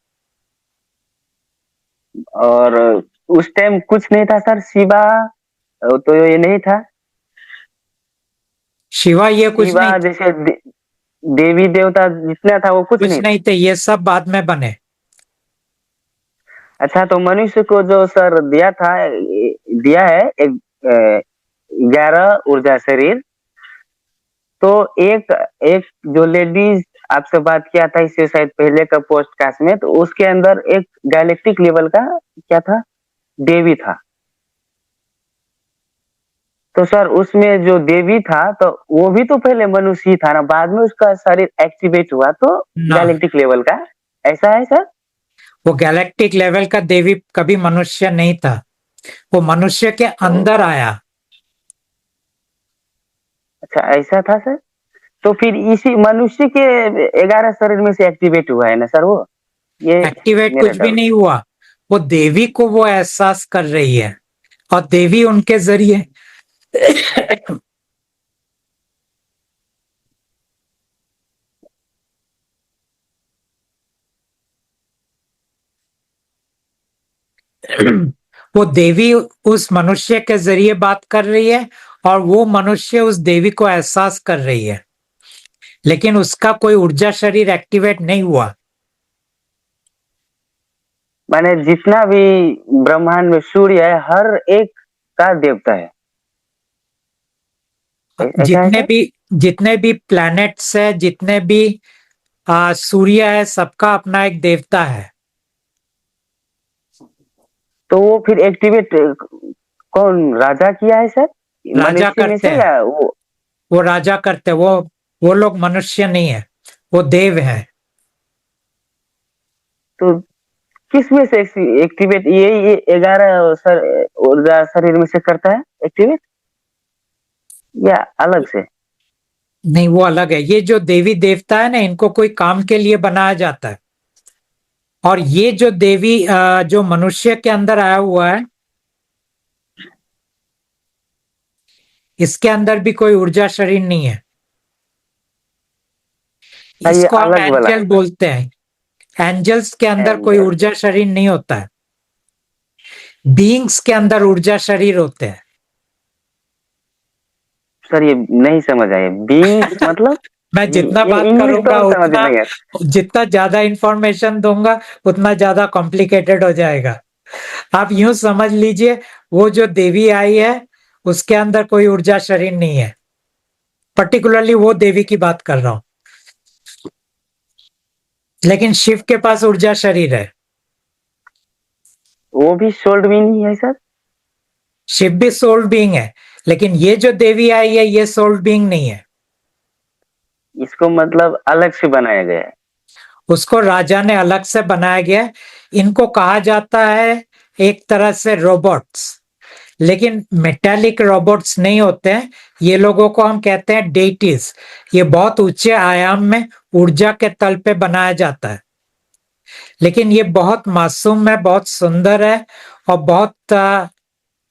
और उस टाइम कुछ नहीं था सर, शिवा तो ये नहीं था? शिवा ये कुछ शिवा नहीं, जैसे देवी देवता जितना था वो कुछ कुछ नहीं था? नहीं थे, ये सब बाद में बने। अच्छा, तो मनुष्य को जो सर दिया था, दिया है एक 11 ऊर्जा शरीर, तो एक एक जो लेडीज आपसे बात किया था इससे शायद पहले का पोस्ट कास्ट में, तो उसके अंदर एक गैलेक्टिक लेवल का क्या था, देवी था। तो सर उसमें जो देवी था, तो वो भी तो पहले मनुष्य ही था ना, बाद में उसका शरीर एक्टिवेट हुआ तो ना, गैलेक्टिक लेवल का, ऐसा है सर? वो गैलेक्टिक लेवल का देवी कभी मनुष्य नहीं था, वो मनुष्य के तो अंदर आया। अच्छा, ऐसा था सर। तो फिर इसी मनुष्य के 11 शरीर में से एक्टिवेट हुआ है ना सर वो? ये एक्टिवेट मेरा कुछ भी डाउट। नहीं हुआ, वो देवी को वो एहसास कर रही है और देवी उनके जरिए वो देवी उस मनुष्य के जरिए बात कर रही है और वो मनुष्य उस देवी को एहसास कर रही है, लेकिन उसका कोई ऊर्जा शरीर एक्टिवेट नहीं हुआ। माने जितना भी ब्रह्मांड में सूर्य है, हर एक का देवता है, ऐसा है जितने सर? भी जितने भी प्लैनेट्स है, जितने भी सूर्य है, सबका अपना एक देवता है। तो वो फिर एक्टिवेट कौन, राजा किया है सर, राजा मनुष्य में करते से हैं, या वो? राजा करते हैं, वो लोग मनुष्य नहीं है, वो देव है। तो किस में से एक्टिवेट, ये 11 सर ऊर्जा शरीर में से करता है एक्टिवेट, या अलग से? नहीं, वो अलग है। ये जो देवी देवता है ना, इनको कोई काम के लिए बनाया जाता है। और ये जो देवी जो मनुष्य के अंदर आया हुआ है, इसके अंदर भी कोई ऊर्जा शरीर नहीं है। ये इसको हम अलग वाला एंजल है? बोलते हैं। एंजल्स के अंदर कोई एंजल? ऊर्जा शरीर नहीं होता है। बीइंग्स के अंदर ऊर्जा शरीर होते हैं। सर ये नहीं समझ आया, बीइंग्स मतलब? मैं जितना ये बात इंग्लिश करूंगा तो समझ उतना, नहीं है। जितना ज्यादा इंफॉर्मेशन दूंगा उतना ज्यादा कॉम्प्लिकेटेड हो जाएगा। आप यूं समझ लीजिए, वो जो देवी आई है उसके अंदर कोई ऊर्जा शरीर नहीं है। पर्टिकुलरली वो देवी की बात कर रहा हूं। लेकिन शिव के पास ऊर्जा शरीर है। वो भी सोल्ड भी नहीं है सर? शिव भी सोल बीइंग है, लेकिन ये जो देवी आई है ये सोल बीइंग नहीं है। इसको मतलब अलग से बनाया गया है? उसको राजा ने अलग से बनाया गया है। इनको कहा जाता है एक तरह से रोबोट्स, लेकिन मेटालिक रोबोट्स नहीं होते हैं। ये लोगों को हम कहते हैं डेटीज। ये बहुत ऊंचे आयाम में ऊर्जा के तल पे बनाया जाता है, लेकिन ये बहुत मासूम है, बहुत सुंदर है और बहुत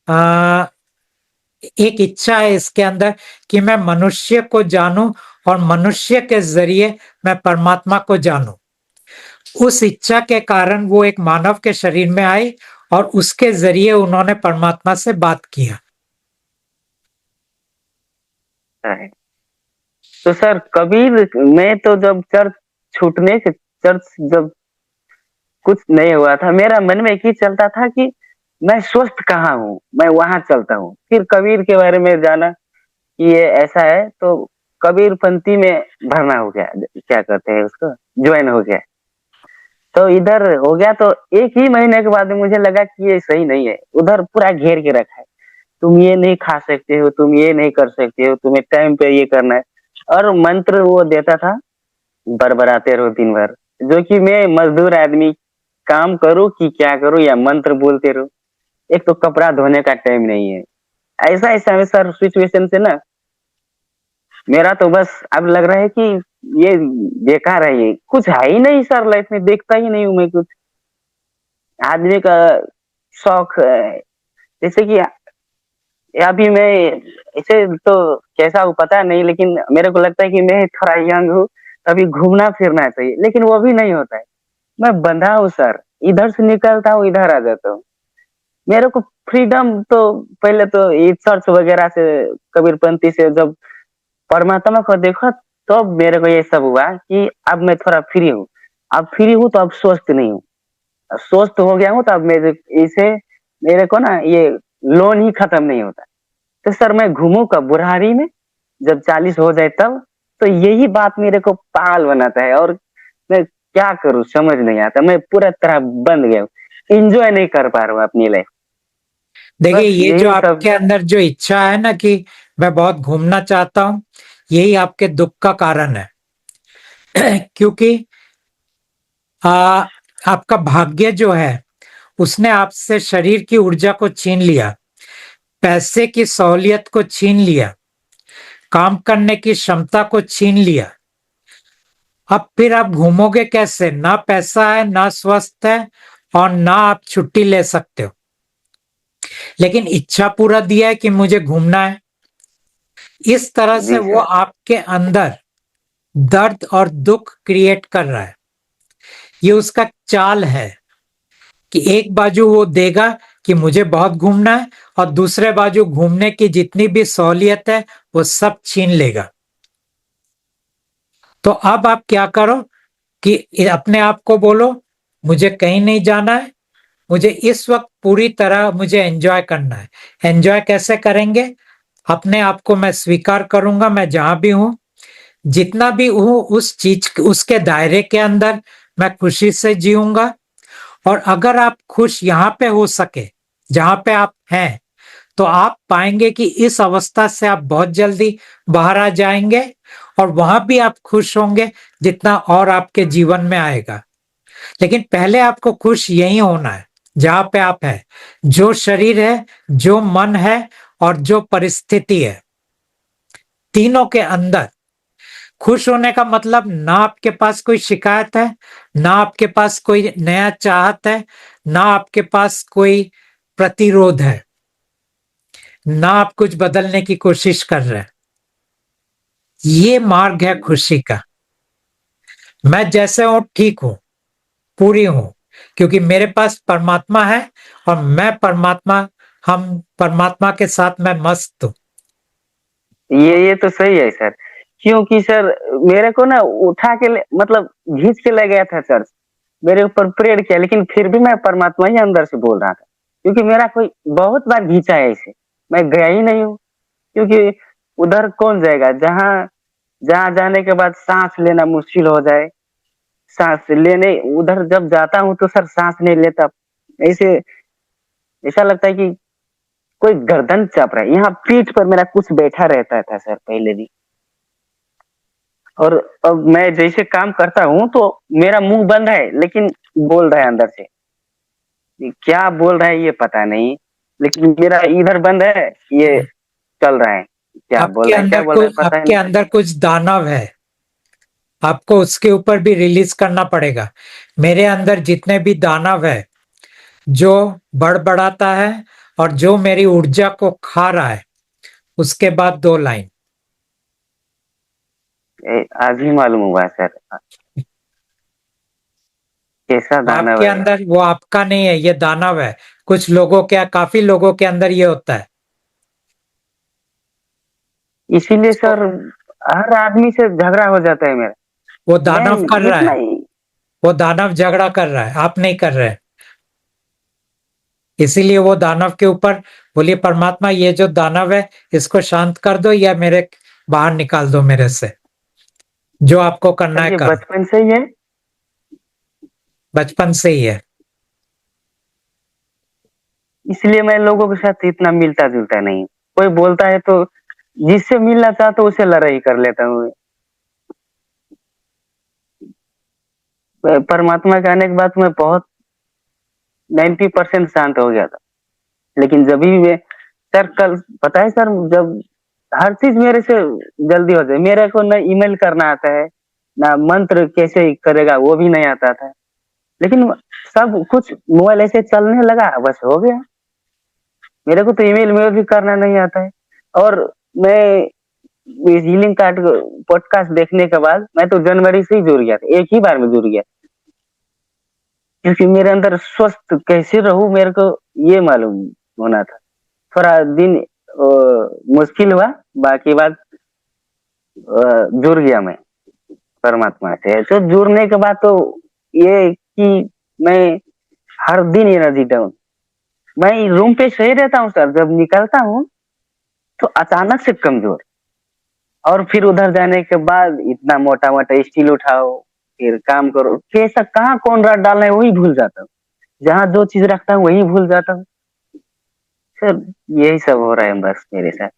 आ, एक इच्छा है इसके अंदर कि मैं मनुष्य को जानूं और मनुष्य के जरिए मैं परमात्मा को जानूं। उस इच्छा के कारण वो एक मानव के शरीर में आई और उसके जरिए उन्होंने परमात्मा से बात किया। है। तो सर कबीर, मैं तो जब चर्च छूटने से, चर्च जब कुछ नहीं हुआ था, मेरा मन में एक ही चलता था कि मैं स्वस्थ कहाँ हूँ, मैं वहां चलता हूँ। फिर कबीर के बारे में जाना कि ये ऐसा है, तो कबीर पंथी में भरना हो गया, क्या कहते हैं उसको, ज्वाइन हो गया। तो इधर हो गया, तो एक ही महीने के बाद मुझे लगा कि ये सही नहीं है। उधर पूरा घेर के रखा है, तुम ये नहीं खा सकते हो, तुम ये नहीं कर सकते हो, तुम्हें टाइम पे ये करना है। और मंत्र वो देता था, बरबराते रहो दिन भर। जो कि मैं मजदूर आदमी, काम करूँ कि क्या करूँ, या मंत्र बोलते रहो। एक तो कपड़ा धोने का टाइम नहीं है। ऐसा ऐसा में सर सिचुएशन से ना, मेरा तो बस अब लग रहा है कि ये बेकार है, ये कुछ है ही नहीं सर लाइफ में, देखता ही नहीं हूँ मैं कुछ। आदमी का शौक जैसे कि अभी मैं ऐसे तो कैसा हूँ पता नहीं, लेकिन मेरे को लगता है कि मैं थोड़ा यंग हूँ, अभी घूमना फिरना चाहिए, लेकिन वो भी नहीं होता है। मैं बंधा हूँ सर, इधर से निकलता हूँ, इधर आ जाता हूँ। मेरे को फ्रीडम तो पहले तो ये चर्च वगैरह से, कबीरपंथी से जब परमात्मा को देखा, तो मेरे को ये सब हुआ कि अब मैं थोड़ा फ्री हूँ। अब फ्री हूँ तो अब स्वस्थ नहीं हूँ, स्वस्थ हो गया हूँ तो अब मेरे इसे, मेरे को ना ये लोन ही खत्म नहीं होता। तो सर मैं घूमू कब, बुढ़ारी में, जब 40 हो जाए तब। तो यही बात मेरे को पागल बनाता है, और मैं क्या करूँ समझ नहीं आता। मैं पूरा तरह बंद गया हूँ, इंजॉय नहीं कर पा रहा हूँ अपनी लाइफ। देखिए, बस ये जो यही सब। आपके अंदर जो इच्छा है ना कि मैं बहुत घूमना चाहता हूँ, यही आपके दुख का कारण है। क्योंकि आ, आपका भाग्य जो है उसने आपसे शरीर की ऊर्जा को छीन लिया, पैसे की सहूलियत को छीन लिया, काम करने की क्षमता को छीन लिया। अब फिर आप घूमोगे कैसे? ना पैसा है, ना स्वस्थ है, और ना आप छुट्टी ले सकते हो। लेकिन इच्छा पूरा दिया है कि मुझे घूमना है। इस तरह से जी वो सर। आपके अंदर दर्द और दुख क्रिएट कर रहा है। ये उसका चाल है कि एक बाजू वो देगा कि मुझे बहुत घूमना है, और दूसरे बाजू घूमने की जितनी भी सहूलियत है वो सब छीन लेगा। तो अब आप क्या करो कि अपने आप को बोलो, मुझे कहीं नहीं जाना है, मुझे इस वक्त पूरी तरह मुझे एंजॉय करना है। एंजॉय कैसे करेंगे? अपने आप को मैं स्वीकार करूंगा, मैं जहां भी हूं, जितना भी हूं उस चीज, उसके दायरे के अंदर मैं खुशी से जीऊंगा। और अगर आप खुश यहां पे हो सके जहां पे आप हैं, तो आप पाएंगे कि इस अवस्था से आप बहुत जल्दी बाहर आ जाएंगे, और वहां भी आप खुश होंगे जितना और आपके जीवन में आएगा। लेकिन पहले आपको खुश यही होना है जहां पे आप हैं, जो शरीर है, जो मन है, और जो परिस्थिति है, तीनों के अंदर। खुश होने का मतलब ना आपके पास कोई शिकायत है, ना आपके पास कोई नया चाहत है, ना आपके पास कोई प्रतिरोध है, ना आप कुछ बदलने की कोशिश कर रहे हैं। ये मार्ग है खुशी का। मैं जैसे हूं ठीक हूं, पूरी हूं, क्योंकि मेरे पास परमात्मा है, और मैं परमात्मा, हम परमात्मा के साथ मैं मस्त हूं। ये तो सही है सर, क्योंकि सर मेरे को ना उठा के मतलब घींच के ले गया था चर्च, मेरे ऊपर प्रेयर किया, लेकिन फिर भी मैं परमात्मा ही अंदर से बोल रहा था। क्योंकि मेरा कोई बहुत बार घींचा है इसे, मैं गया ही नहीं हूँ। क्योंकि उधर कौन जाएगा, जहाँ जहाँ जाने के बाद सांस लेना मुश्किल हो जाए। सांस लेने उधर जब जाता हूँ तो सर सांस नहीं लेता, ऐसे ऐसा लगता है कि कोई गर्दन चाप रहा है। यहाँ पीठ पर मेरा कुछ बैठा रहता था सर पहले भी। और अब मैं जैसे काम करता हूँ तो मेरा मुंह बंद है, लेकिन बोल रहा है अंदर से। ये क्या बोल रहा है ये पता नहीं, लेकिन मेरा इधर बंद है, ये चल रहा है। क्या बोल रहा है, क्या बोल रहा है पता ही आपके नहीं। अंदर कुछ दानव है, आपको उसके ऊपर भी रिलीज करना पड़ेगा। मेरे अंदर जितने भी दानव है जो बड़बड़ाता है और जो मेरी ऊर्जा को खा रहा है, उसके बाद 2 लाइन। आज ही मालूम हुआ सर, कैसा दानव आपके है। अंदर वो आपका नहीं है, ये दानव है। कुछ लोगों के, काफी लोगों के अंदर ये होता है। इसीलिए सर हर आदमी से झगड़ा हो जाता है मेरा। वो दानव कर मैं रहा इतना है, वो दानव झगड़ा कर रहा है, आप नहीं कर रहे। इसीलिए वो दानव के ऊपर बोलिए, परमात्मा ये जो दानव है इसको शांत कर दो या मेरे बाहर निकाल दो मेरे से, जो आपको करना सर है ये करो। बचपन से ही है, बचपन से ही है। इसलिए मैं लोगों के साथ इतना मिलता जुलता नहीं। कोई बोलता है तो जिससे मिलना चाहता हूँ उससे लड़ाई कर लेता हूँ। परमात्मा के आने के बाद मैं बहुत 90% शांत हो गया था। लेकिन जब भी मैं सर कल पता है सर, जब हर चीज मेरे से जल्दी हो जाए, मेरे को न ईमेल करना आता है, ना मंत्र कैसे करेगा वो भी नहीं आता था। लेकिन सब कुछ मोबाइल ऐसे चलने लगा, बस हो गया। मेरे को तो ईमेल में भी करना नहीं आता है। और मैं हीलिंग कार्ड पॉडकास्ट देखने के बाद मैं तो जनवरी से ही जुड़ गया था, एक ही बार में जुड़ गया, क्योंकि मेरे अंदर स्वस्थ कैसे रहूं मेरे को ये मालूम होना था। थोड़ा दिन मुश्किल हुआ, बाकी बात जुड़ गया मैं परमात्मा से। तो जुड़ने के बाद तो ये कि मैं हर दिन एनर्जी डाउन, मैं रूम पे सही रहता हूँ सर, जब निकलता हूँ तो अचानक से कमजोर। और फिर उधर जाने के बाद इतना मोटा मोटा स्टील उठाओ, फिर काम करो, कैसा कहाँ कौन रात डालना है वही भूल जाता हूँ, जहाँ जो चीज रखता हूँ वही भूल जाता हूँ सर। यही सब हो रहा है बस मेरे साथ।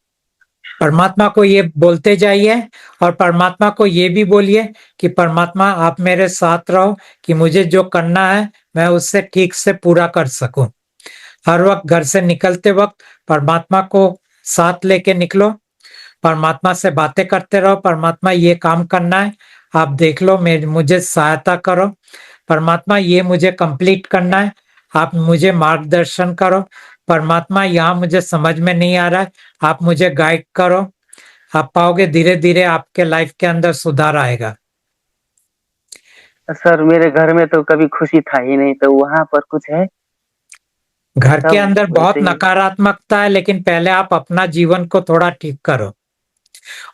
परमात्मा को ये बोलते जाइए और परमात्मा को ये भी बोलिए कि परमात्मा आप मेरे साथ रहो, कि मुझे जो करना है मैं उससे ठीक से पूरा कर सकूं। हर वक्त घर से निकलते वक्त परमात्मा को साथ लेके निकलो, परमात्मा से बातें करते रहो, परमात्मा ये काम करना है, आप देख लो, मुझे सहायता करो, परमात्मा ये मुझे कंप्लीट करना है, आप मुझे मार्गदर्शन करो, परमात्मा यहाँ मुझे समझ में नहीं आ रहा है, आप मुझे गाइड करो। आप पाओगे धीरे धीरे आपके लाइफ के अंदर सुधार आएगा। सर मेरे घर में तो कभी खुशी था ही नहीं, तो वहां पर कुछ है? घर के सब अंदर बहुत वैसे ही। नकारात्मकता है, लेकिन पहले आप अपना जीवन को थोड़ा ठीक करो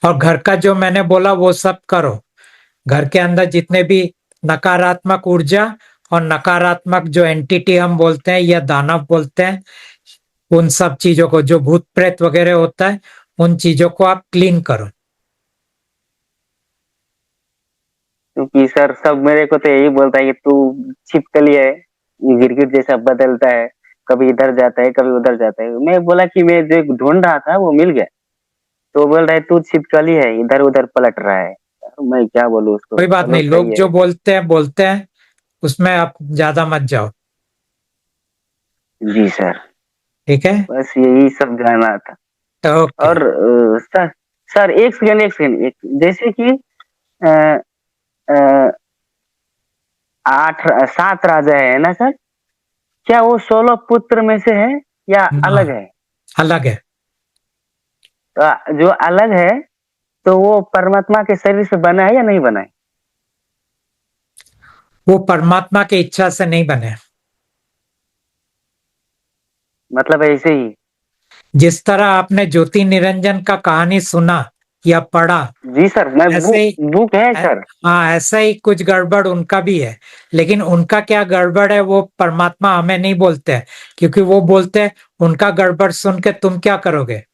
और घर का जो मैंने बोला वो सब करो। घर के अंदर जितने भी नकारात्मक ऊर्जा और नकारात्मक जो एंटिटी हम बोलते हैं या दानव बोलते हैं, उन सब चीजों को, जो भूत प्रेत वगैरह होता है, उन चीजों को आप क्लीन करो। क्योंकि सर सब मेरे को तो यही बोलता है कि तू छिपकली है, गिरगिट जैसा बदलता है, कभी इधर जाता है कभी उधर जाता है। मैं बोला कि मैं जो ढूंढ रहा था वो मिल गया, तो बोल रहा है तू छिपकली है, इधर उधर पलट रहा है। मैं क्या बोलूं उसको, कोई बात चलो नहीं, सही लोग है। जो बोलते हैं उसमें आप ज्यादा मत जाओ। जी सर, ठीक है। बस यही सब जानना था। ओके। और सर, सर एक सेकंड एक सेकंड, एक जैसे कि अ, अ, 7 राजा है ना सर, क्या वो 16 पुत्र में से है या हाँ, अलग है? अलग है। तो जो अलग है तो वो परमात्मा के शरीर से बना है या नहीं बना है? वो परमात्मा की इच्छा से नहीं बने। मतलब ऐसे ही? जिस तरह आपने ज्योति निरंजन का कहानी सुना या पढ़ा, जी सर, मैं ऐसे ही बुक है ऐ- सर। हाँ, ऐसा ही कुछ गड़बड़ उनका भी है। लेकिन उनका क्या गड़बड़ है वो परमात्मा हमें नहीं बोलते हैं, क्योंकि वो बोलते हैं उनका गड़बड़ सुन के तुम क्या करोगे।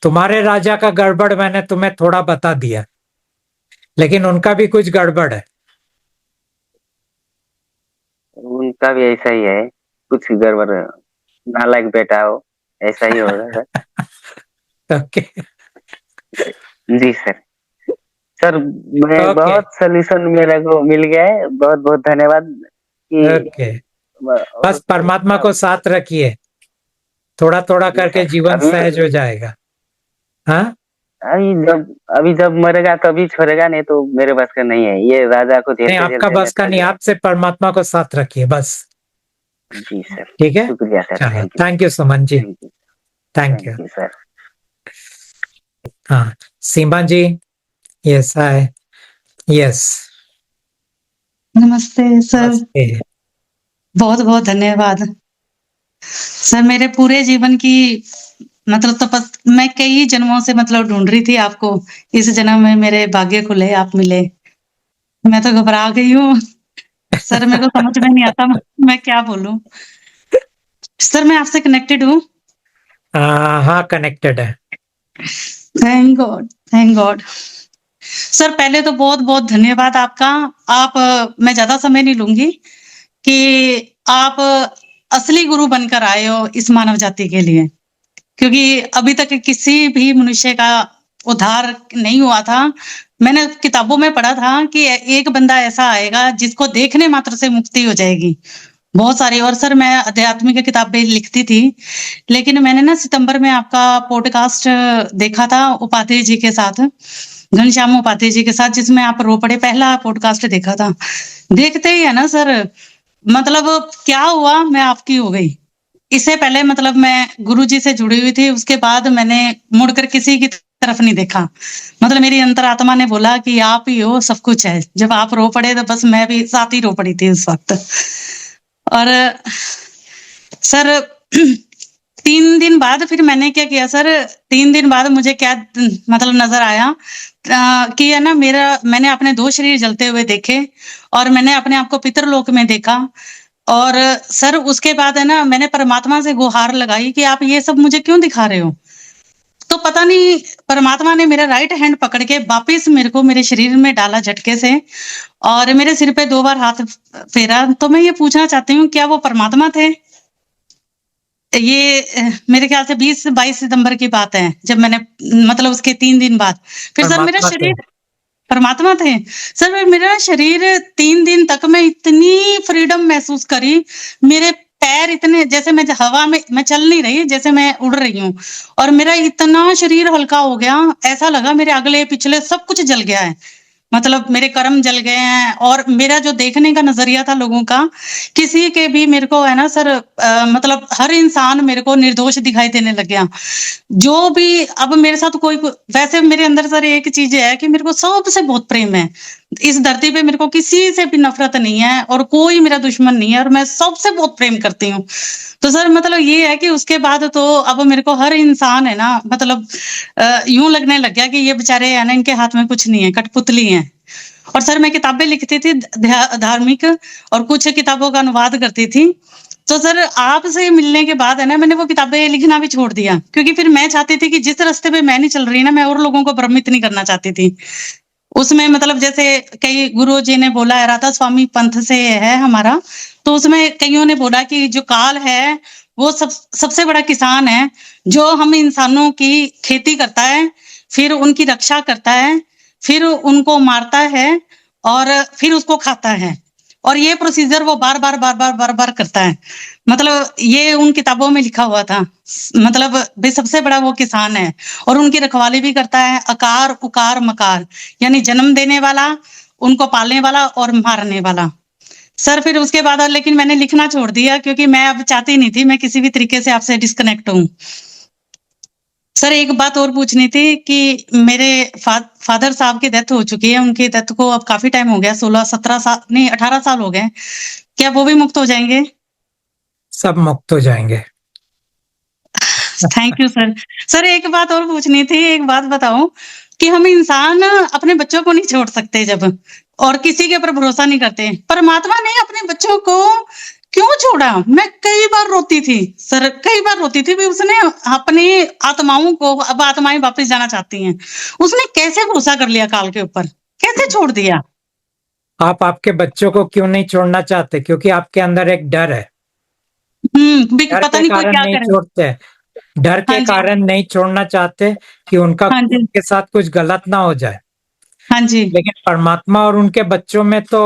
तुम्हारे राजा का गड़बड़ मैंने तुम्हें थोड़ा बता दिया, लेकिन उनका भी कुछ गड़बड़ है। उनका भी ऐसा ही है, कुछ गड़बड़, नालायक बेटा हो, ऐसा ही होगा सर। ओके। जी सर। सर मैं ओके। बहुत सोल्यूशन मेरे को मिल गया है, बहुत बहुत धन्यवाद कि ओके। और बस परमात्मा को सब। साथ रखिए, थोड़ा थोड़ा जी करके सर, जीवन अभी सहज हो जाएगा। हाँ। अभी जब मरेगा तभी छोड़ेगा, नहीं तो मेरे बस का नहीं है, ये राजा को नहीं, झेलते आपका झेलते मैं बस का थक नहीं, गया। आपसे परमात्मा को साथ रखिए बस। जी सर, ठीक है। शुक्रिया सर, चलो, thank you sir, thank you Suman ji. Thank you, thank you. Thank you sir. हाँ, Seema ji. Yes, hi. Yes. नमस्ते सर, नमस्ते। बहुत बहुत धन्यवाद सर। मेरे पूरे जीवन की मतलब मैं कई जन्मों से मतलब ढूंढ रही थी आपको। इस जन्म में मेरे भाग्य खुले, आप मिले। मैं तो घबरा गई हूँ। सर मेरे को समझ में नहीं आता मैं क्या बोलूं। सर मैं आपसे कनेक्टेड हूँ। हाँ, कनेक्टेड है। Thank God, thank God. Sir पहले तो बहुत बहुत धन्यवाद आपका। आप मैं ज्यादा समय नहीं लूंगी कि आप असली गुरु बनकर आए हो इस मानव जाति के लिए, क्योंकि अभी तक किसी भी मनुष्य का उद्धार नहीं हुआ था। मैंने किताबों में पढ़ा था कि एक बंदा ऐसा आएगा जिसको देखने मात्र से मुक्ति हो जाएगी। बहुत सारी। और सर मैं आध्यात्मिक किताबें लिखती थी, लेकिन मैंने ना सितंबर में आपका पॉडकास्ट देखा था उपाध्याय जी के साथ, घनश्याम उपाध्याय जी के साथ, जिसमें आप रो पड़े। पहला पॉडकास्ट देखा था। देखते ही है ना सर, मतलब क्या हुआ, मैं आपकी हो गई। इससे पहले मतलब मैं गुरुजी से जुड़ी हुई थी, उसके बाद मैंने मुड़कर किसी की तरफ नहीं देखा। मतलब मेरी अंतरात्मा ने बोला कि आप ही हो, सब कुछ है। जब आप रो पड़े तो बस मैं भी साथ ही रो पड़ी थी उस वक्त। और सर 3 दिन बाद फिर मैंने क्या किया सर, 3 दिन बाद मुझे क्या मतलब नजर आया कि है ना, मैंने अपने 2 शरीर जलते हुए देखे, और मैंने अपने आप को पितरलोक में देखा। और सर उसके बाद है ना, मैंने परमात्मा से गुहार लगाई कि आप ये सब मुझे क्यों दिखा रहे हो। तो पता नहीं परमात्मा ने मेरा राइट हैंड पकड़ के वापिस मेरे को मेरे शरीर में डाला झटके से, और मेरे सिर पे 2 बार हाथ फेरा। तो मैं ये पूछना चाहती हूँ, क्या वो परमात्मा थे? ये मेरे ख्याल से 20-22 सितंबर की बात है, जब मैंने मतलब उसके 3 दिन बाद फिर सर मेरा परमात्मा थे। शरीर परमात्मा थे। सर मेरा शरीर 3 दिन तक मैं इतनी फ्रीडम महसूस करी। मेरे पैर इतने, जैसे मैं हवा में मैं चल नहीं रही, जैसे मैं उड़ रही हूँ। और मेरा इतना शरीर हल्का हो गया, ऐसा लगा मेरे अगले पिछले सब कुछ जल गया है। मतलब मेरे कर्म जल गए हैं, और मेरा जो देखने का नजरिया था लोगों का, किसी के भी मेरे को है ना सर, मतलब हर इंसान मेरे को निर्दोष दिखाई देने लग गया। जो भी अब मेरे साथ वैसे मेरे अंदर सर एक चीज है कि मेरे को सबसे बहुत प्रेम है। इस धरती पे मेरे को किसी से भी नफरत नहीं है, और कोई मेरा दुश्मन नहीं है, और मैं सबसे बहुत प्रेम करती हूँ। तो सर मतलब ये है कि उसके बाद तो अब मेरे को हर इंसान है ना, मतलब यूं लगने लग गया कि ये बेचारे है ना, इनके हाथ में कुछ नहीं है, कठपुतली है। और सर मैं किताबें लिखती थी धार्मिक, और कुछ किताबों का अनुवाद करती थी। तो सर आपसे मिलने के बाद है ना, मैंने वो किताबें लिखना भी छोड़ दिया, क्योंकि फिर मैं चाहती थी कि जिस रास्ते पे मैं नहीं चल रही ना, मैं और लोगों को भ्रमित नहीं करना चाहती थी उसमें। मतलब जैसे कई गुरु जी ने बोला है, राधा स्वामी पंथ से है हमारा, तो उसमें कईयों ने बोला कि जो काल है वो सबसे बड़ा किसान है, जो हम इंसानों की खेती करता है, फिर उनकी रक्षा करता है, फिर उनको मारता है, और फिर उसको खाता है। और ये प्रोसीजर वो बार बार बार बार बार बार करता है। मतलब ये उन किताबों में लिखा हुआ था। मतलब भाई सबसे बड़ा वो किसान है, और उनकी रखवाली भी करता है। अकार उकार मकार, यानी जन्म देने वाला, उनको पालने वाला, और मारने वाला। सर फिर उसके बाद लेकिन मैंने लिखना छोड़ दिया, क्योंकि मैं अब चाहती नहीं थी मैं किसी भी तरीके से आपसे डिस्कनेक्ट हूँ। सर एक बात और पूछनी थी कि मेरे फादर साहब की डेथ हो चुकी है। उनकी डेथ को अब काफी टाइम हो गया, 16-17 साल नहीं 18 साल हो गए। क्या वो भी मुक्त हो जाएंगे? सब मुक्त हो जाएंगे। Thank you sir. सर एक बात और पूछनी थी। एक बात बताओ कि हम इंसान अपने बच्चों को नहीं छोड़ सकते जब, और किसी के ऊपर भरोसा नहीं करते, परमात्मा ने अपने बच्चों को क्यों छोड़ा? मैं कई बार रोती थी सर, कई बार रोती थी भी। उसने अपनी आत्माओं को, अब आत्माएं वापस जाना चाहती हैं, उसने कैसे भरोसा कर लिया काल के ऊपर? कैसे छोड़ दिया? आप आपके बच्चों को क्यों नहीं छोड़ना चाहते? क्योंकि आपके अंदर एक डर है। डर पता के नहीं कोई कारण क्या नहीं करे। छोड़ते। डर हाँ के जी, कारण नहीं छोड़ना चाहते कि हाँ जी, उनके साथ कुछ गलत ना हो जाए। हाँ जी। लेकिन परमात्मा और उनके बच्चों में तो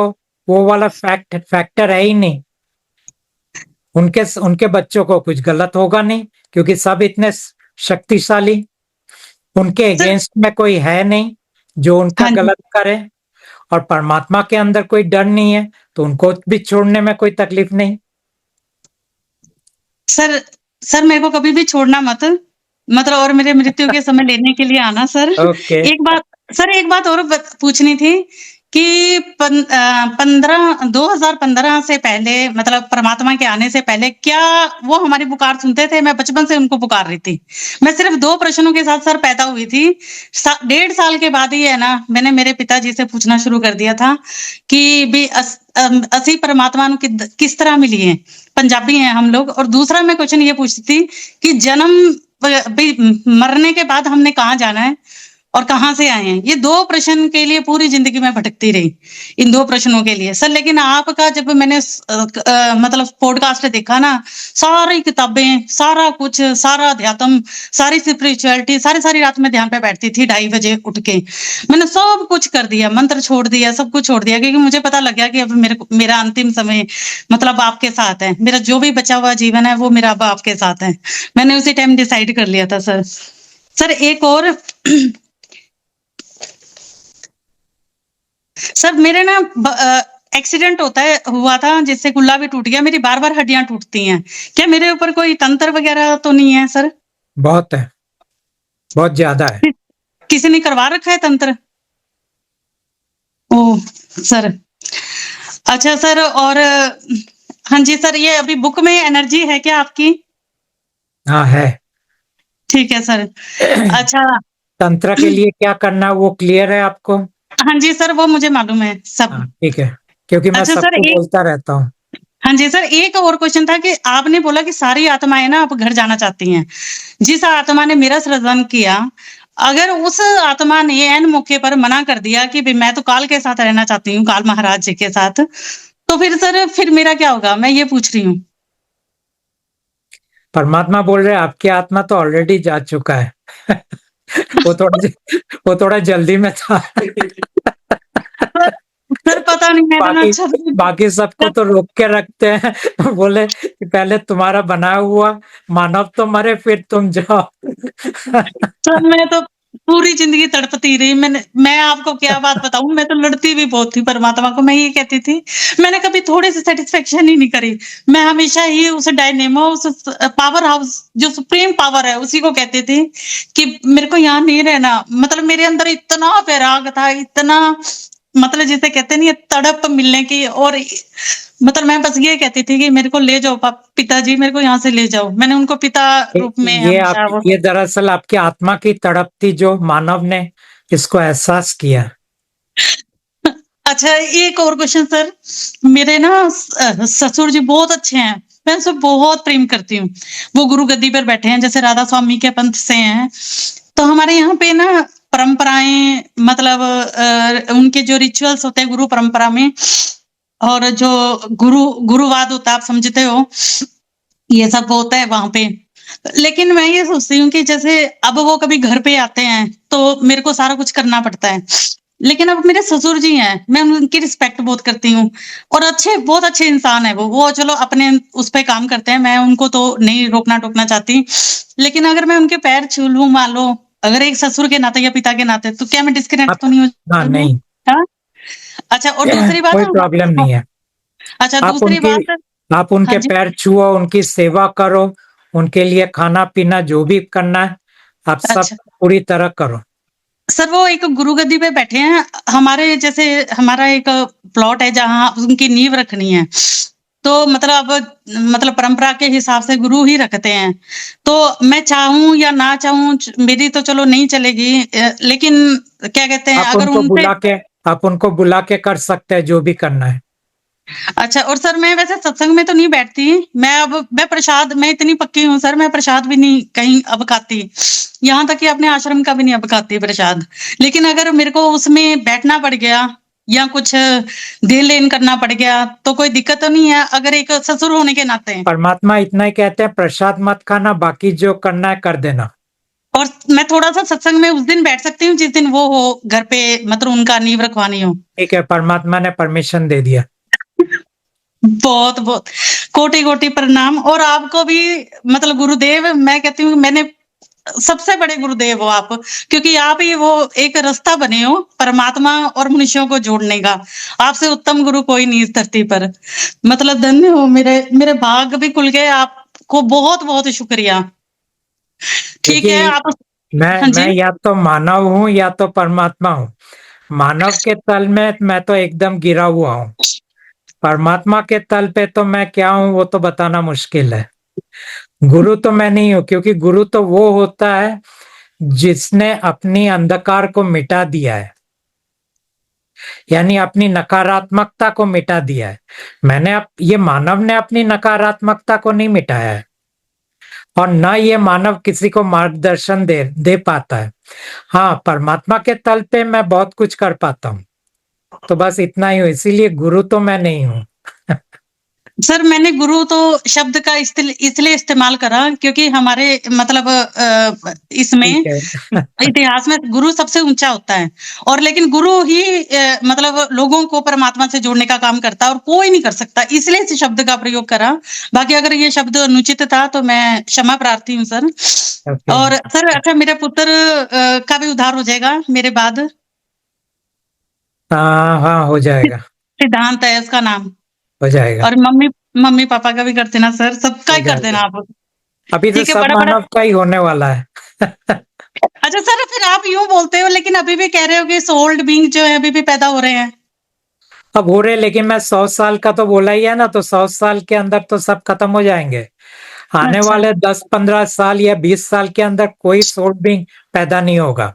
वो वाला फैक्टर है ही नहीं। उनके बच्चों को कुछ गलत होगा नहीं, क्योंकि सब इतने शक्तिशाली। उनके सर अगेंस्ट में कोई है नहीं जो उनका हाँ जी। गलत करे। और परमात्मा के अंदर कोई डर नहीं है, तो उनको भी छोड़ने में कोई तकलीफ नहीं। सर सर मेरे को कभी भी छोड़ना मत, मतलब और मेरे मृत्यु के समय लेने के लिए आना सर। ओके। एक बात सर, एक बात और पूछनी थी कि 2015 से पहले, मतलब परमात्मा के आने से पहले, क्या वो हमारी पुकार सुनते थे? मैं बचपन से उनको पुकार रही थी। मैं सिर्फ 2 प्रश्नों के साथ सर पैदा हुई थी। 1.5 साल के बाद ही है ना, मैंने मेरे पिताजी से पूछना शुरू कर दिया था कि भी असली परमात्मा नु किस तरह मिली है। पंजाबी हैं हम लोग। और दूसरा मैं क्वेश्चन ये पूछती थी कि मरने के बाद हमने कहाँ जाना है और कहाँ से आए हैं। ये 2 प्रश्न के लिए पूरी जिंदगी में भटकती रही, इन 2 प्रश्नों के लिए सर। लेकिन आपका जब मैंने मतलब पॉडकास्ट देखा ना, सारी किताबें, सारा कुछ, सारा अध्यात्म, सारी स्पिरिचुअलिटी, सारी रात में ध्यान पे बैठती थी 2:30 बजे उठ के। मैंने सब कुछ कर दिया, मंत्र छोड़ दिया, सब कुछ छोड़ दिया, क्योंकि मुझे पता लग गया कि अब मेरा अंतिम समय मतलब आपके साथ है। मेरा जो भी बचा हुआ जीवन है वो मेरा अब आपके साथ है। मैंने उसी टाइम डिसाइड कर लिया था सर। सर एक और सर, मेरे ना एक्सीडेंट हुआ था, जिससे कुल्ला भी टूट गया। मेरी बार-बार हड्डियां टूटती हैं। क्या मेरे ऊपर कोई तंत्र वगैरह तो नहीं है सर? बहुत है, बहुत ज्यादा है। किसी ने करवा रखा है तंत्र? ओह सर, अच्छा सर। और हाँ जी सर, ये अभी बुक में एनर्जी है क्या आपकी? हाँ है। ठीक है सर। अच्छा तंत्र के लिए क्या करना है वो क्लियर है आपको? हाँ जी सर, वो मुझे मालूम है सब। हाँ ठीक है, क्योंकि मैं अच्छा सर, सबको बोलता रहता हूँ। हाँ जी सर, एक और क्वेश्चन था कि आपने बोला कि सारी आत्माएं ना अब घर जाना चाहती हैं। जिस आत्मा ने मेरा सृजन किया, अगर उस आत्मा ने एन मौके पर मना कर दिया कि मैं तो काल के साथ रहना चाहती हूँ, काल महाराज जी के साथ, तो फिर सर फिर मेरा क्या होगा? मैं ये पूछ रही हूँ। परमात्मा बोल रहे आपकी आत्मा तो ऑलरेडी जा चुका है। वो थोड़ा जल्दी में था। सर पता नहीं, मैं इतना अच्छा बाकी सबको तो रोक के रखते हैं। बोले कि पहले तुम्हारा बनाया हुआ मानव तो मरे, फिर तुम जाओ। सर मैं तो पूरी जिंदगी तड़पती रही। मैं आपको क्या बात बताऊं, मैं तो लड़ती भी बहुत थी परमात्मा को। मैं ये कहती थी, मैंने कभी थोड़े से सेटिस्फेक्शन ही नहीं करी। मैं हमेशा ही उस डायनेमो, उस पावर हाउस, जो सुप्रीम पावर है, उसी को कहती थी कि मेरे को यहाँ नहीं रहना। मतलब मेरे अंदर इतना वैराग था, इतना, मतलब जिसे कहते नहीं, तड़प मिलने की। और मतलब मैं बस ये कहती थी कि मेरे को ले जाओ पिताजी, मेरे को यहाँ से ले जाओ। मैंने उनको पिता रूप में हमेशा ये दरअसल आपकी आत्मा की तड़प थी, जो मानव ने इसको एहसास किया। अच्छा एक और क्वेश्चन सर। मेरे ना ससुर जी बहुत अच्छे हैं, मैं उनसे बहुत प्रेम करती हूँ। वो गुरु गद्दी पर बैठे हैं, जैसे राधा स्वामी के पंथ से हैं। तो हमारे यहाँ पे ना परंपराएं, मतलब उनके जो रिचुअल्स होते हैं गुरु परंपरा में, और जो गुरुवाद होता है, आप समझते हो, ये सब होता है वहां पे। लेकिन मैं ये सोचती हूँ कि जैसे अब वो कभी घर पे आते हैं तो मेरे को सारा कुछ करना पड़ता है। लेकिन अब मेरे ससुर जी हैं, मैं उनकी रिस्पेक्ट बहुत करती हूँ, और बहुत अच्छे इंसान है वो चलो अपने उस पे काम करते हैं। मैं उनको तो नहीं रोकना टोकना चाहती, लेकिन अगर मैं उनके पैर छू लूं, मान लो, अगर एक ससुर के नाते या पिता के नाते, तो क्या मैं डिस्कनेक्ट तो नहीं हो हाँ जाऊंगी? नहीं, हाँ? अच्छा, और दूसरी बात, कोई प्रॉब्लम नहीं है। अच्छा दूसरी बात, आप हाँ उनके जी पैर छुओ, उनकी सेवा करो, उनके लिए खाना पीना जो भी करना है आप सब अच्छा पूरी तरह करो। सर, वो एक गुरु गद्दी पे बैठे हैं हमारे, जैसे हमारा एक प्लॉट है जहाँ उनकी नींव रखनी है। तो मतलब परंपरा के हिसाब से गुरु ही रखते हैं। तो मैं चाहूं या ना चाहूं, मेरी तो चलो नहीं चलेगी, लेकिन क्या कहते हैं, अगर उनसे, आप उनको बुला के कर सकते हैं जो भी करना है। अच्छा। और सर मैं वैसे सत्संग में तो नहीं बैठती। मैं प्रसाद, मैं इतनी पक्की हूँ सर, मैं प्रसाद भी नहीं कहीं अब खाती, यहाँ तक कि अपने आश्रम का भी नहीं अब खाती प्रसाद। लेकिन अगर मेरे को उसमें बैठना पड़ गया या कुछ देन लेन करना पड़ गया तो कोई दिक्कत तो नहीं है, अगर एक ससुर होने के नाते। परमात्मा इतना ही कहते हैं, प्रसाद मत खाना, बाकी जो करना है कर देना। और मैं थोड़ा सा सत्संग में उस दिन बैठ सकती हूँ जिस दिन वो हो घर पे, मतलब उनका नींव रखवानी हो। ठीक है, परमात्मा ने परमिशन दे दिया। बहुत बहुत कोटि कोटि प्रणाम। और आपको भी, मतलब गुरुदेव, मैं कहती हूँ मैंने सबसे बड़े गुरुदेव हो आप, क्योंकि आप ही वो एक रास्ता बने हो परमात्मा और मनुष्यों को जोड़ने का। आपसे उत्तम गुरु कोई नहीं इस धरती पर। मतलब धन्य हो, मेरे भाग भी खुल गए। आपको बहुत बहुत शुक्रिया। ठीक है आप, हाँ मैं जी या तो मानव हूँ या तो परमात्मा हूँ। मानव के तल में मैं तो एकदम गिरा हुआ हूँ, परमात्मा के तल पे तो मैं क्या हूँ वो तो बताना मुश्किल है। गुरु तो मैं नहीं हूँ, क्योंकि गुरु तो वो होता है जिसने अपनी अंधकार को मिटा दिया है, यानी अपनी नकारात्मकता को मिटा दिया है। ये मानव ने अपनी नकारात्मकता को नहीं मिटाया है, और न ये मानव किसी को मार्गदर्शन दे पाता है। हाँ, परमात्मा के तल पे मैं बहुत कुछ कर पाता हूँ, तो बस इतना ही हूँ, इसीलिए गुरु तो मैं नहीं हूँ। सर मैंने गुरु तो शब्द का इसलिए इस्तेमाल करा क्योंकि हमारे मतलब इसमें ठीक है। इतिहास में गुरु सबसे ऊंचा होता है, और लेकिन गुरु ही मतलब लोगों को परमात्मा से जोड़ने का काम करता है और कोई नहीं कर सकता, इसलिए इस शब्द का प्रयोग करा। बाकी अगर ये शब्द अनुचित था तो मैं क्षमा प्रार्थी हूँ सर। Okay. और सर अच्छा, मेरे पुत्र का भी उद्धार हो जाएगा मेरे बाद? हाँ, हो जाएगा, सिद्धांत है उसका नाम। हो जाएगा, और मम्मी मम्मी पापा का भी कर देना सर, सबका हो ही कर देना जाएगा। आप। अभी तो ठीक है, सब बड़ा बड़ा। मानव का ही होने वाला है। अच्छा सर, फिर आप यूं बोलते हो लेकिन अभी भी कह रहे हो कि सोल्ड बींग जो है अभी भी पैदा हो रहे हैं। अब हो रहे, लेकिन मैं 100 साल का तो बोला ही है ना, तो 100 साल के अंदर तो सब खत्म हो जाएंगे। आने अच्छा वाले 10-15 साल या 20 साल के अंदर कोई सोल बीइंग पैदा नहीं होगा।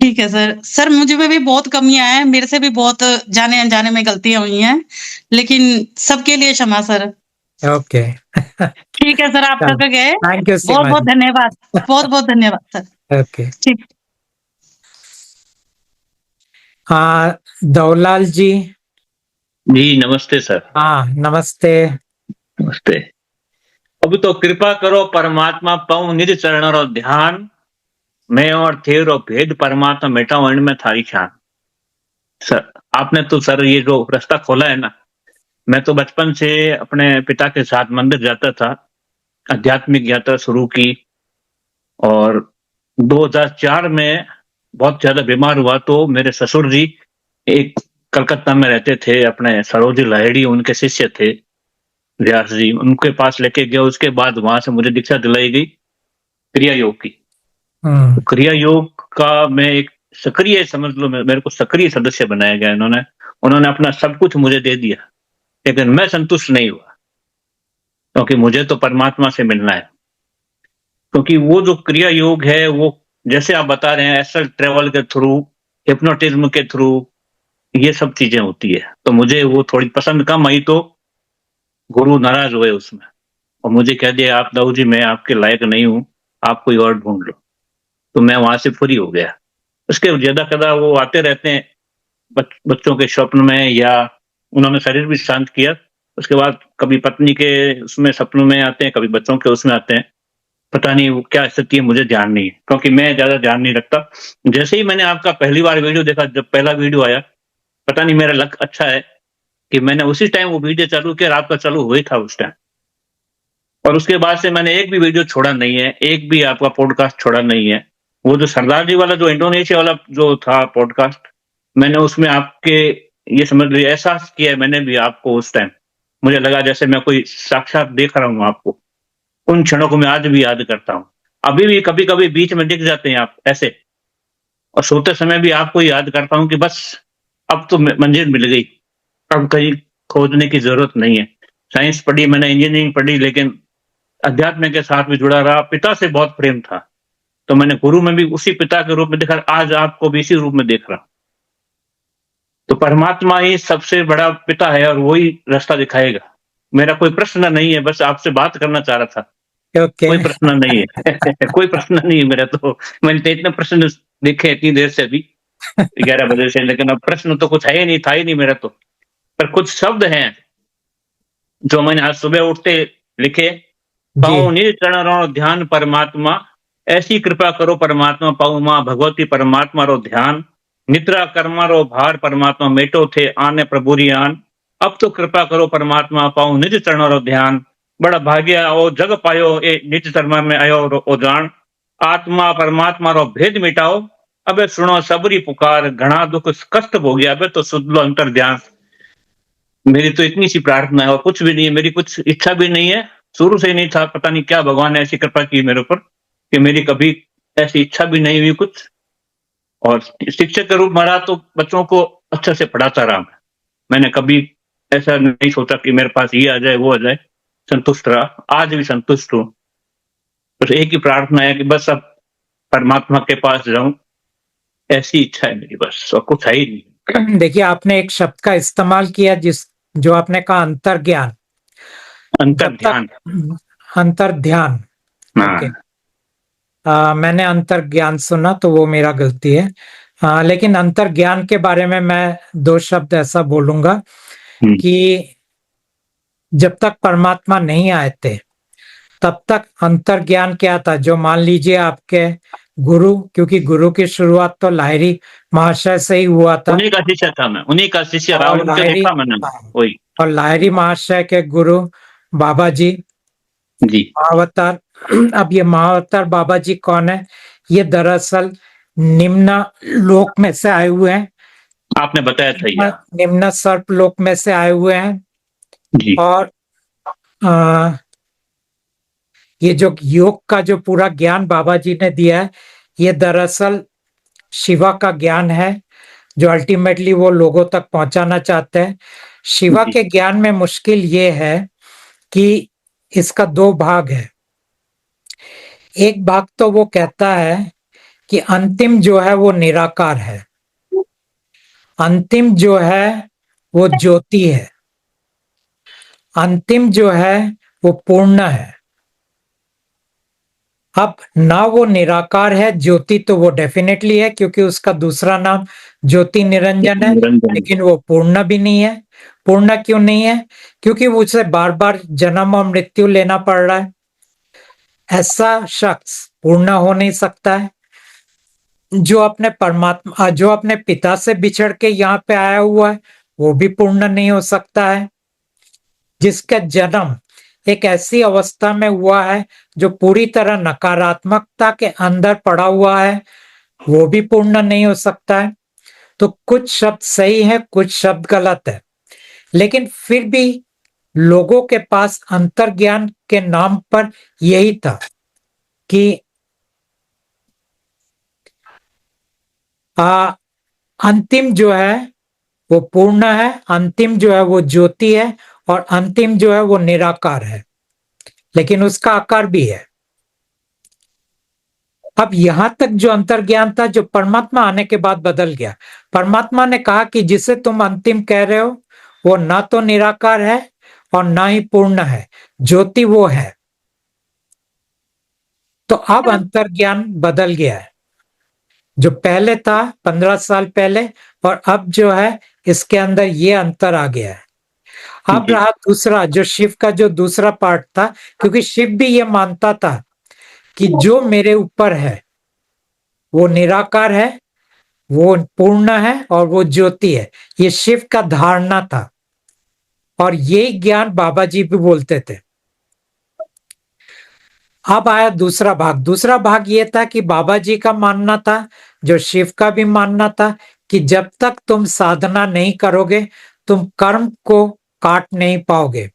ठीक है सर। सर मुझे में भी बहुत कमियां हैं, मेरे से भी बहुत जाने अनजाने में गलतियां हुई हैं, लेकिन सबके लिए क्षमा सर। ओके। ठीक है सर, आप चलो, थक गए। थैंक यू बहुत सीमा बहुत जी। धन्यवाद, बहुत बहुत धन्यवाद सर। ओके। ठीक। हाँ, दौलाल जी। जी नमस्ते सर। हाँ, नमस्ते। नमस्ते। अब तो कृपा करो परमात्मा पाऊं निज चरण रो ध्यान, मैं और तेरो भेद परमात्मा मिटाऊं इनमें थारी शान। सर आपने तो सर ये जो रास्ता खोला है ना, मैं तो बचपन से अपने पिता के साथ मंदिर जाता था, आध्यात्मिक यात्रा शुरू की, और 2004 में बहुत ज्यादा बीमार हुआ तो मेरे ससुर जी एक कलकत्ता में रहते थे, अपने सरोजी लाहिड़ी उनके शिष्य थे, व्यास जी, उनके पास लेके गया। उसके बाद वहां से मुझे दीक्षा दिलाई गई क्रिया योग की। तो क्रिया योग का मैं एक सक्रिय, समझ लो मेरे को सक्रिय सदस्य बनाया गया। उन्होंने अपना सब कुछ मुझे दे दिया, लेकिन मैं संतुष्ट नहीं हुआ, क्योंकि मुझे तो परमात्मा से मिलना है। क्योंकि वो जो क्रिया योग है, वो जैसे आप बता रहे हैं एस्ट्रल ट्रेवल के थ्रू, हिप्नोटिज्म के थ्रू ये सब चीजें होती है, तो मुझे वो थोड़ी पसंद कम आई, तो गुरु नाराज हुए उसमें और मुझे कह दिया आप दाऊ जी मैं आपके लायक नहीं हूं, आप कोई और ढूंढ लो। तो मैं वहां से फ्री हो गया। उसके ज्यादा कदा वो आते रहते हैं बच्चों के स्वप्न में, या उन्होंने शरीर भी शांत किया। उसके बाद कभी पत्नी के उसमें सपनों में आते हैं, कभी बच्चों के उसमें आते हैं। पता नहीं वो क्या स्थिति है, मुझे ध्यान नहीं है, क्योंकि मैं ज्यादा ध्यान नहीं रखता। जैसे ही मैंने आपका पहली बार वीडियो देखा, जब पहला वीडियो आया, पता नहीं मेरा लक अच्छा है कि मैंने उसी टाइम वो वीडियो चालू किया, रात का चालू हुआ था उस टाइम। और उसके बाद से मैंने एक भी वीडियो छोड़ा नहीं है, एक भी आपका पॉडकास्ट छोड़ा नहीं है। वो जो सरदार जी वाला, जो इंडोनेशिया वाला जो था पॉडकास्ट, मैंने उसमें आपके ये समझ लीजिए एहसास किया है मैंने भी आपको। उस टाइम मुझे लगा जैसे मैं कोई साक्षात देख रहा हूँ आपको। उन क्षणों को मैं आज भी याद करता हूँ। अभी भी कभी कभी बीच में दिख जाते हैं आप ऐसे, और सोते समय भी आपको याद करता हूँ कि बस अब तो मंजिल मिल गई, अब कहीं खोजने की जरूरत नहीं है। साइंस पढ़ी मैंने, इंजीनियरिंग पढ़ी, लेकिन अध्यात्म के साथ भी जुड़ा रहा। पिता से बहुत प्रेम था, तो मैंने गुरु में भी उसी पिता के रूप में देखा, आज आपको भी इसी रूप में देख रहा। तो परमात्मा ही सबसे बड़ा पिता है और वही रास्ता दिखाएगा। मेरा कोई प्रश्न नहीं है, बस आपसे बात करना चाह रहा था। कोई प्रश्न नहीं है। कोई प्रश्न नहीं है मेरा। तो मैंने तो इतने प्रश्न देखे इतनी देर से, अभी 11 बजे से, लेकिन अब प्रश्न तो कुछ है ही नहीं, था ही नहीं मेरा तो। पर कुछ शब्द हैं जो मैंने आज सुबह उठते लिखे। पाऊं निज चरण ध्यान परमात्मा, ऐसी कृपा करो परमात्मा पाऊं मां भगवती परमात्मा रो ध्यान। निद्रा कर्मा रो भार परमात्मा मेटो थे आने प्रभु रियान। अब तो कृपा करो परमात्मा पाऊं निज चरण रो ध्यान। बड़ा भाग्य ओ जग पायो ए निज चरण में आयो ओ जान। आत्मा परमात्मा रो भेद मिटाओ, अबे सुनो सबरी पुकार। घना दुख कष्ट हो गया, अबे तो सुध लो अंतर ध्यान। मेरी तो इतनी सी प्रार्थना है और कुछ भी नहीं है, मेरी कुछ इच्छा भी नहीं है, शुरू से ही नहीं था। पता नहीं क्या भगवान ने ऐसी कृपा की मेरे ऊपर कि मेरी कभी ऐसी इच्छा भी नहीं हुई कुछ। और शिक्षक के रूप में रहा तो बच्चों को अच्छे से पढ़ाता रहा मैं। मैंने कभी ऐसा नहीं सोचा कि मेरे पास ये आ जाए वो आ जाए, संतुष्ट रहा, आज भी संतुष्ट हूँ। बस एक ही प्रार्थना है कि बस अब परमात्मा के पास जाऊं, ऐसी इच्छा है मेरी, बस और कुछ है ही नहीं। देखिए, आपने एक शब्द का इस्तेमाल किया जो आपने कहा अंतर्ज्ञान। अंतर जब ध्यान। तक अंतर्ध्यान, ओके, हाँ, मैंने अंतर्ज्ञान सुना तो वो मेरा गलती है। लेकिन अंतर्ज्ञान के बारे में मैं 2 शब्द ऐसा बोलूंगा कि जब तक परमात्मा नहीं आए थे तब तक अंतर्ज्ञान क्या था, जो मान लीजिए आपके गुरु, क्योंकि गुरु की शुरुआत तो लाहिरी महाशय से ही हुआ था, उन्हीं का शिष्य था मैं, उन्हीं का शिष्य रहा, और उनके देखा मैंने वही। और लाहिरी महाशय के गुरु बाबा जी जी, महावतार। अब ये महावतार बाबा जी कौन है? ये दरअसल निम्न लोक में से आए हुए हैं, आपने बताया था ये। निम्न सर्प लोक में से आए हुए हैं। जी, और ये जो योग का जो पूरा ज्ञान बाबा जी ने दिया है, ये दरअसल शिवा का ज्ञान है जो अल्टीमेटली वो लोगों तक पहुंचाना चाहते हैं। शिवा जी। के ज्ञान में मुश्किल ये है कि इसका 2 भाग है। एक भाग तो वो कहता है कि अंतिम जो है वो निराकार है, अंतिम जो है वो ज्योति है, अंतिम जो है वो पूर्ण है। अब ना वो निराकार है, ज्योति तो वो डेफिनेटली है क्योंकि उसका दूसरा नाम ज्योति निरंजन है, निरंजन। लेकिन वो पूर्ण भी नहीं है। पूर्ण क्यों नहीं है? क्योंकि उसे बार बार जन्म और मृत्यु लेना पड़ रहा है। ऐसा शख्स पूर्ण हो नहीं सकता है। जो अपने परमात्मा, जो अपने पिता से बिछड़ के यहाँ पे आया हुआ है, वो भी पूर्ण नहीं हो सकता है। जिसका जन्म एक ऐसी अवस्था में हुआ है जो पूरी तरह नकारात्मकता के अंदर पड़ा हुआ है, वो भी पूर्ण नहीं हो सकता है। तो कुछ शब्द सही है, कुछ शब्द गलत है, लेकिन फिर भी लोगों के पास अंतर्ज्ञान के नाम पर यही था कि अंतिम जो है वो पूर्ण है, अंतिम जो है वो ज्योति है, और अंतिम जो है वो निराकार है, लेकिन उसका आकार भी है। अब यहां तक जो अंतर्ज्ञान था, जो परमात्मा आने के बाद बदल गया। परमात्मा ने कहा कि जिसे तुम अंतिम कह रहे हो वो ना तो निराकार है और ना ही पूर्ण है, ज्योति वो है। तो अब अंतर्ज्ञान बदल गया है। जो पहले था 15 साल पहले, और अब जो है इसके अंदर ये अंतर आ गया है। अब रहा दूसरा, जो शिव का जो दूसरा पार्ट था, क्योंकि शिव भी ये मानता था कि जो मेरे ऊपर है वो निराकार है, वो पूर्ण है और वो ज्योति है। ये शिव का धारणा था, और ये ज्ञान बाबा जी भी बोलते थे। अब आया दूसरा भाग। दूसरा भाग ये था कि बाबा जी का मानना था, जो शिव का भी मानना था, कि जब तक तुम साधना नहीं करोगे तुम कर्म को काट नहीं पाओगे,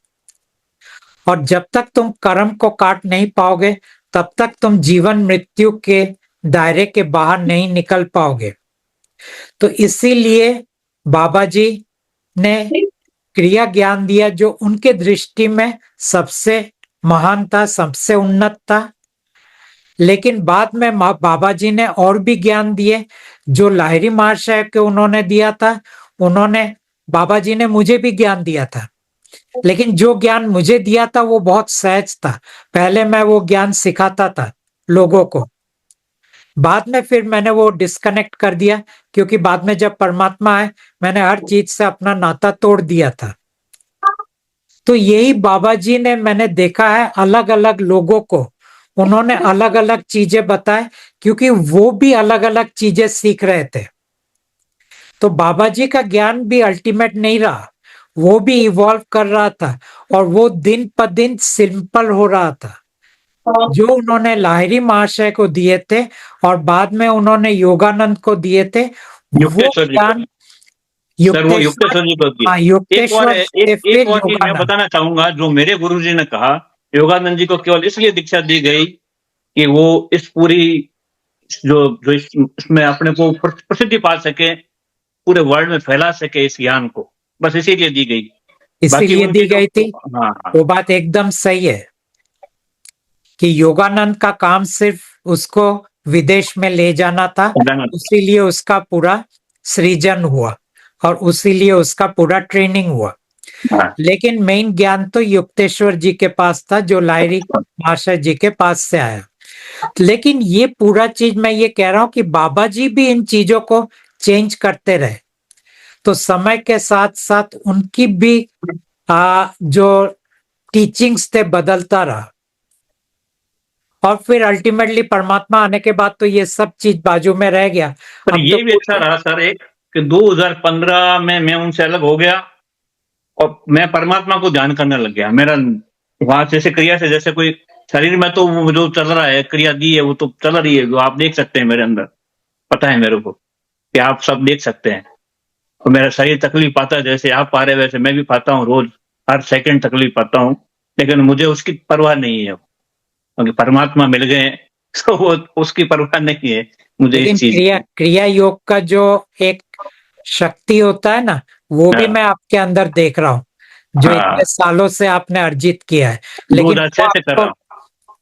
और जब तक तुम कर्म को काट नहीं पाओगे तब तक तुम जीवन मृत्यु के दायरे के बाहर नहीं निकल पाओगे। तो इसीलिए बाबा जी ने क्रिया ज्ञान दिया जो उनके दृष्टि में सबसे महान था, सबसे उन्नत था। लेकिन बाद में बाबा जी ने और भी ज्ञान दिए जो लाहिरी महाशय के उन्होंने दिया था। बाबा जी ने मुझे भी ज्ञान दिया था, लेकिन जो ज्ञान मुझे दिया था वो बहुत सहज था। पहले मैं वो ज्ञान सिखाता था लोगों को, बाद में फिर मैंने वो डिस्कनेक्ट कर दिया, क्योंकि बाद में जब परमात्मा आए मैंने हर चीज से अपना नाता तोड़ दिया था। तो यही बाबा जी ने, मैंने देखा है अलग अलग लोगों को, उन्होंने अलग अलग चीजें बताए, क्योंकि वो भी अलग अलग चीजें सीख रहे थे। तो बाबा जी का ज्ञान भी अल्टीमेट नहीं रहा, वो भी इवॉल्व कर रहा था, और वो दिन पर दिन सिंपल हो रहा था। जो उन्होंने लाहिरी महाशय को दिए थे और बाद में उन्होंने योगानंद को दिए थे, वो ज्ञान सर वो युक्तेश्वर जी को दिए। एक और चीज मैं बताना चाहूंगा, जो मेरे गुरुजी ने कहा, योगानंद जी को केवल इसलिए दीक्षा दी गई कि वो इस पूरी जो इसमें अपने को प्रसिद्धि पा सके, पूरे वर्ल्ड में फैला सके इस ज्ञान को, बस इसीलिए दी गई। बाकी इसीलिए उन दी चीजों गई थी। हाँ हाँ वो बात एकदम सही है कि योगानंद का काम सिर्फ उसको विदेश में ले जाना था, उसीलिए उसका पूरा सृजन हुआ और उसीलिए उसका पूरा ट्रेनिंग हुआ। हाँ, लेकिन मेन ज्ञान तो युक्तेश्वर जी के पास था, जो लाहिरी महाशय जी के पास से आया। लेकिन ये पूरा चीज मैं ये कह रहा हूं कि बाबा जी भी इन चीजों को चेंज करते रहे, तो समय के साथ साथ उनकी भी जो टीचिंग्स थे बदलता रहा, और फिर अल्टीमेटली परमात्मा आने के बाद तो ये सब चीज बाजू में रह गया। पर अब ये तो भी अच्छा रहा सर एक कि 2015 में मैं उनसे अलग हो गया और मैं परमात्मा को ध्यान करने लग गया। मेरा वहां जैसे क्रिया से जैसे कोई शरीर में तो वो जो चल रहा है, क्रिया दी है वो तो चल रही है, जो आप देख सकते हैं मेरे अंदर, पता है मेरे को कि आप सब देख सकते हैं। और मेरा शरीर तकलीफ पाता है, जैसे आप पा रहे वैसे मैं भी पाता हूँ, रोज हर सेकंड तकलीफ पाता हूँ, लेकिन मुझे उसकी परवाह नहीं है, क्योंकि परमात्मा मिल गए हैं, तो वो उसकी परवाह नहीं है मुझे लेकिन इस चीज की। क्रिया योग का जो एक शक्ति होता है ना, वो भी हाँ मैं आपके अंदर देख रहा हूँ, जो हाँ, इतने सालों से आपने अर्जित किया है। लेकिन 2006 से कर रहा हूँ।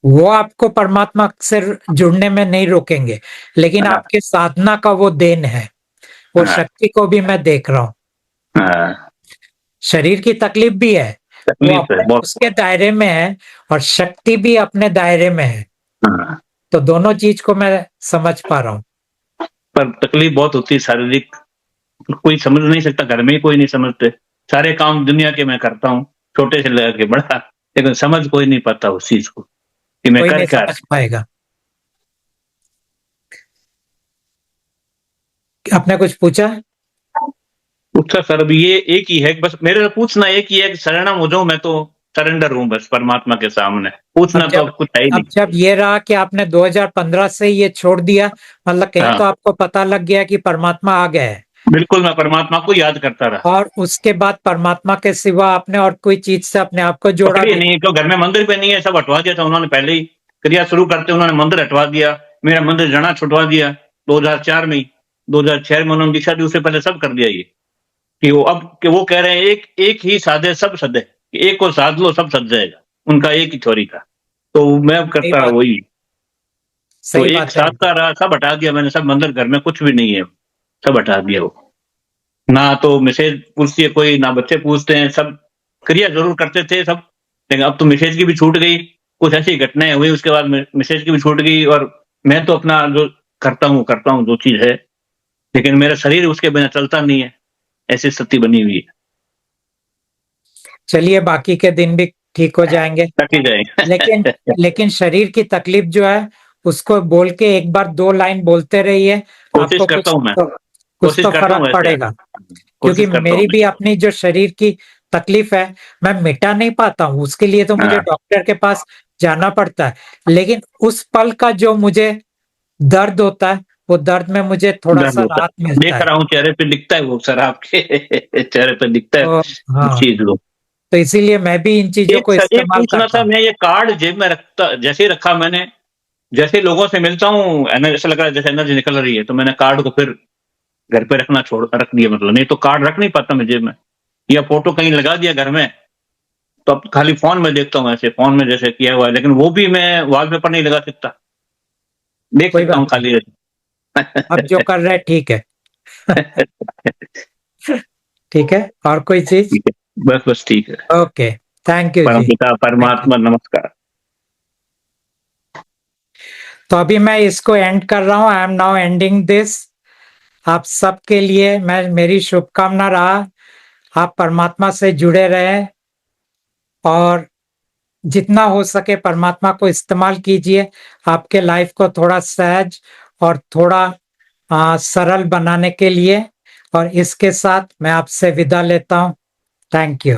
वो आपको परमात्मा से जुड़ने में नहीं रोकेंगे, लेकिन हाँ आपके साधना का वो देन है, वो हाँ शक्ति को भी मैं देख रहा हूँ। हाँ, शरीर की तकलीफ भी है, वो तकलीफ है अपने बहुत। उसके दायरे में है, और शक्ति भी अपने दायरे में है, हाँ, तो दोनों चीज को मैं समझ पा रहा हूँ। पर तकलीफ बहुत होती है शारीरिक, कोई समझ नहीं सकता, घर में ही कोई नहीं समझते। सारे काम दुनिया के मैं करता हूँ, छोटे से लेकर के बड़ा, लेकिन समझ कोई नहीं पाता उस चीज को कि मैं कोई कर नहीं क्या समझ पाएगा। आपने कुछ पूछा? पूछा सर। अभी ये एक ही है कि बस मेरे पूछना एक ही है कि शरणम हो जाऊं, मैं तो सरेंडर हूं बस परमात्मा के सामने, पूछना तो अब कुछ है ही अब नहीं। जब ये रहा कि आपने 2015 से ये छोड़ दिया, मतलब कहीं हाँ तो आपको पता लग गया कि परमात्मा आ गए है, बिल्कुल, मैं परमात्मा को याद करता रहा। और उसके बाद परमात्मा के सिवा आपने और कोई चीज से अपने आप को जोड़ा पकड़ी नहीं। नहीं, क्यों घर में मंदिर पे नहीं है, सब हटवा दिया था उन्होंने, पहले ही क्रिया शुरू करते उन्होंने मंदिर हटवा दिया, मेरा मंदिर जड़ा छुटवा दिया 2004 में ही। 2006 में उन्होंने दीक्षा दी, उससे पहले सब कर दिया ये कि वो अब कि वो कह रहे हैं एक एक ही साधे सब सदे, कि एक को साध लो सब सद जाएगा, उनका एक ही थ्योरी था। तो मैं सही करता रहा बात, वही, तो सही एक बात है। साधता रहा, सब हटा दिया मैंने, सब मंदिर घर में कुछ भी नहीं है, सब हटा दिया वो। ना तो मैसेज पूछती है कोई, ना बच्चे पूछते हैं, सब क्रिया जरूर करते थे सब, लेकिन अब तो मैसेज की भी छूट गई। कुछ ऐसी घटनाएं हुई उसके बाद मैसेज की भी छूट गई, और मैं तो अपना जो करता हूँ जो चीज है, लेकिन मेरा शरीर उसके बिना चलता नहीं है, ऐसी स्थिति बनी हुई है। चलिए, बाकी के दिन भी ठीक हो जाएंगे। थक ही जाए। लेकिन लेकिन शरीर की तकलीफ जो है, उसको बोल के एक बार दो लाइन बोलते रहिए, कोशिश आपको करता हूँ मैं, कुछ कोशिश तो करता हूँ फर्क वैसे, पड़ेगा। क्योंकि कोशिश करता हूँ मेरी भी मैं। अपनी जो शरीर की तकलीफ है, मैं मिटा नहीं पाता हूँ, उसके लिए तो मुझे हाँ, डॉक्टर के पास जाना पड़ता है। लेकिन उस पल का जो मुझे दर्द होता है, वो दर्द में मुझे थोड़ा दर्द सा होता राहत है, मिलता देख है। रहा हूँ चेहरे पे दिखता है वो सर, आपके चेहरे पे दिखता है तो हाँ, चीज वो। तो इसीलिए मैं भी इन चीजों को एक इस्तेमाल पूछना करता था, हूँ। मैं ये कार्ड जेब में रखता, जैसे ही रखा मैंने, जैसे ही लोगों से मिलता हूँ ऐसा लग रहा है जैसे एनर्जी निकल रही है, तो मैंने कार्ड को फिर घर पे रख दिया, मतलब नहीं तो कार्ड रख नहीं पाता मैं जेब में, या फोटो कहीं लगा दिया घर में, तो अब खाली फोन में देखता हूँ, ऐसे फोन में जैसे किया हुआ है, लेकिन वो भी मैं वॉलपेपर नहीं लगा सकता, देख कोई सकता हूँ बात नहीं, खाली अब जो ऐसे। कर रहे हैं ठीक है। ठीक है, और कोई चीज? ठीक है, बस बस ठीक है। ओके, थैंक यू जी, परमपिता थैंक यू। परमात्मा नमस्कार। तो अभी मैं इसको एंड कर रहा हूँ, I am now ending this. आप सबके लिए मैं मेरी शुभकामना रहा, आप परमात्मा से जुड़े रहे, और जितना हो सके परमात्मा को इस्तेमाल कीजिए आपके लाइफ को थोड़ा सहज और थोड़ा सरल बनाने के लिए। और इसके साथ मैं आपसे विदा लेता हूँ। Thank you.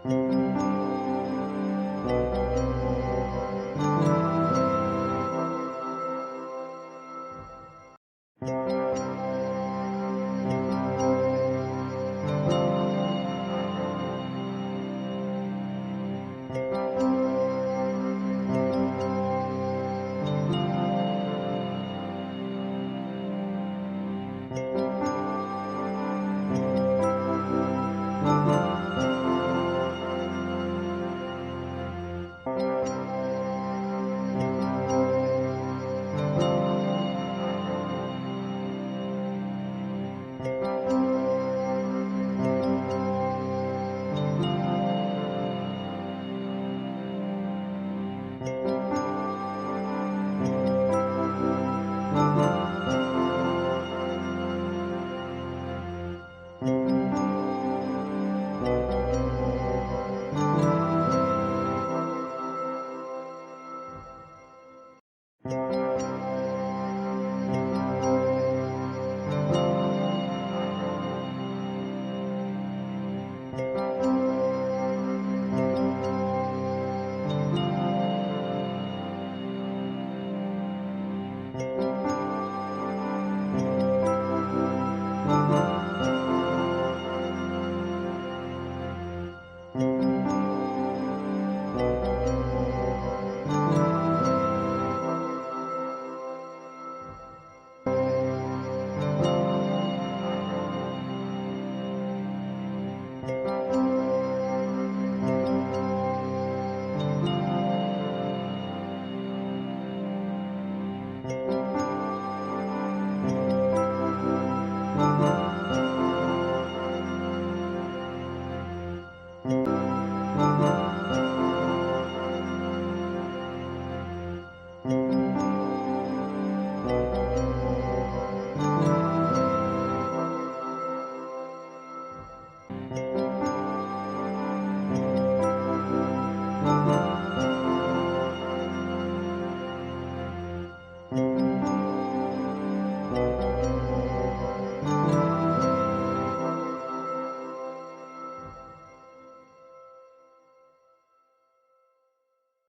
है।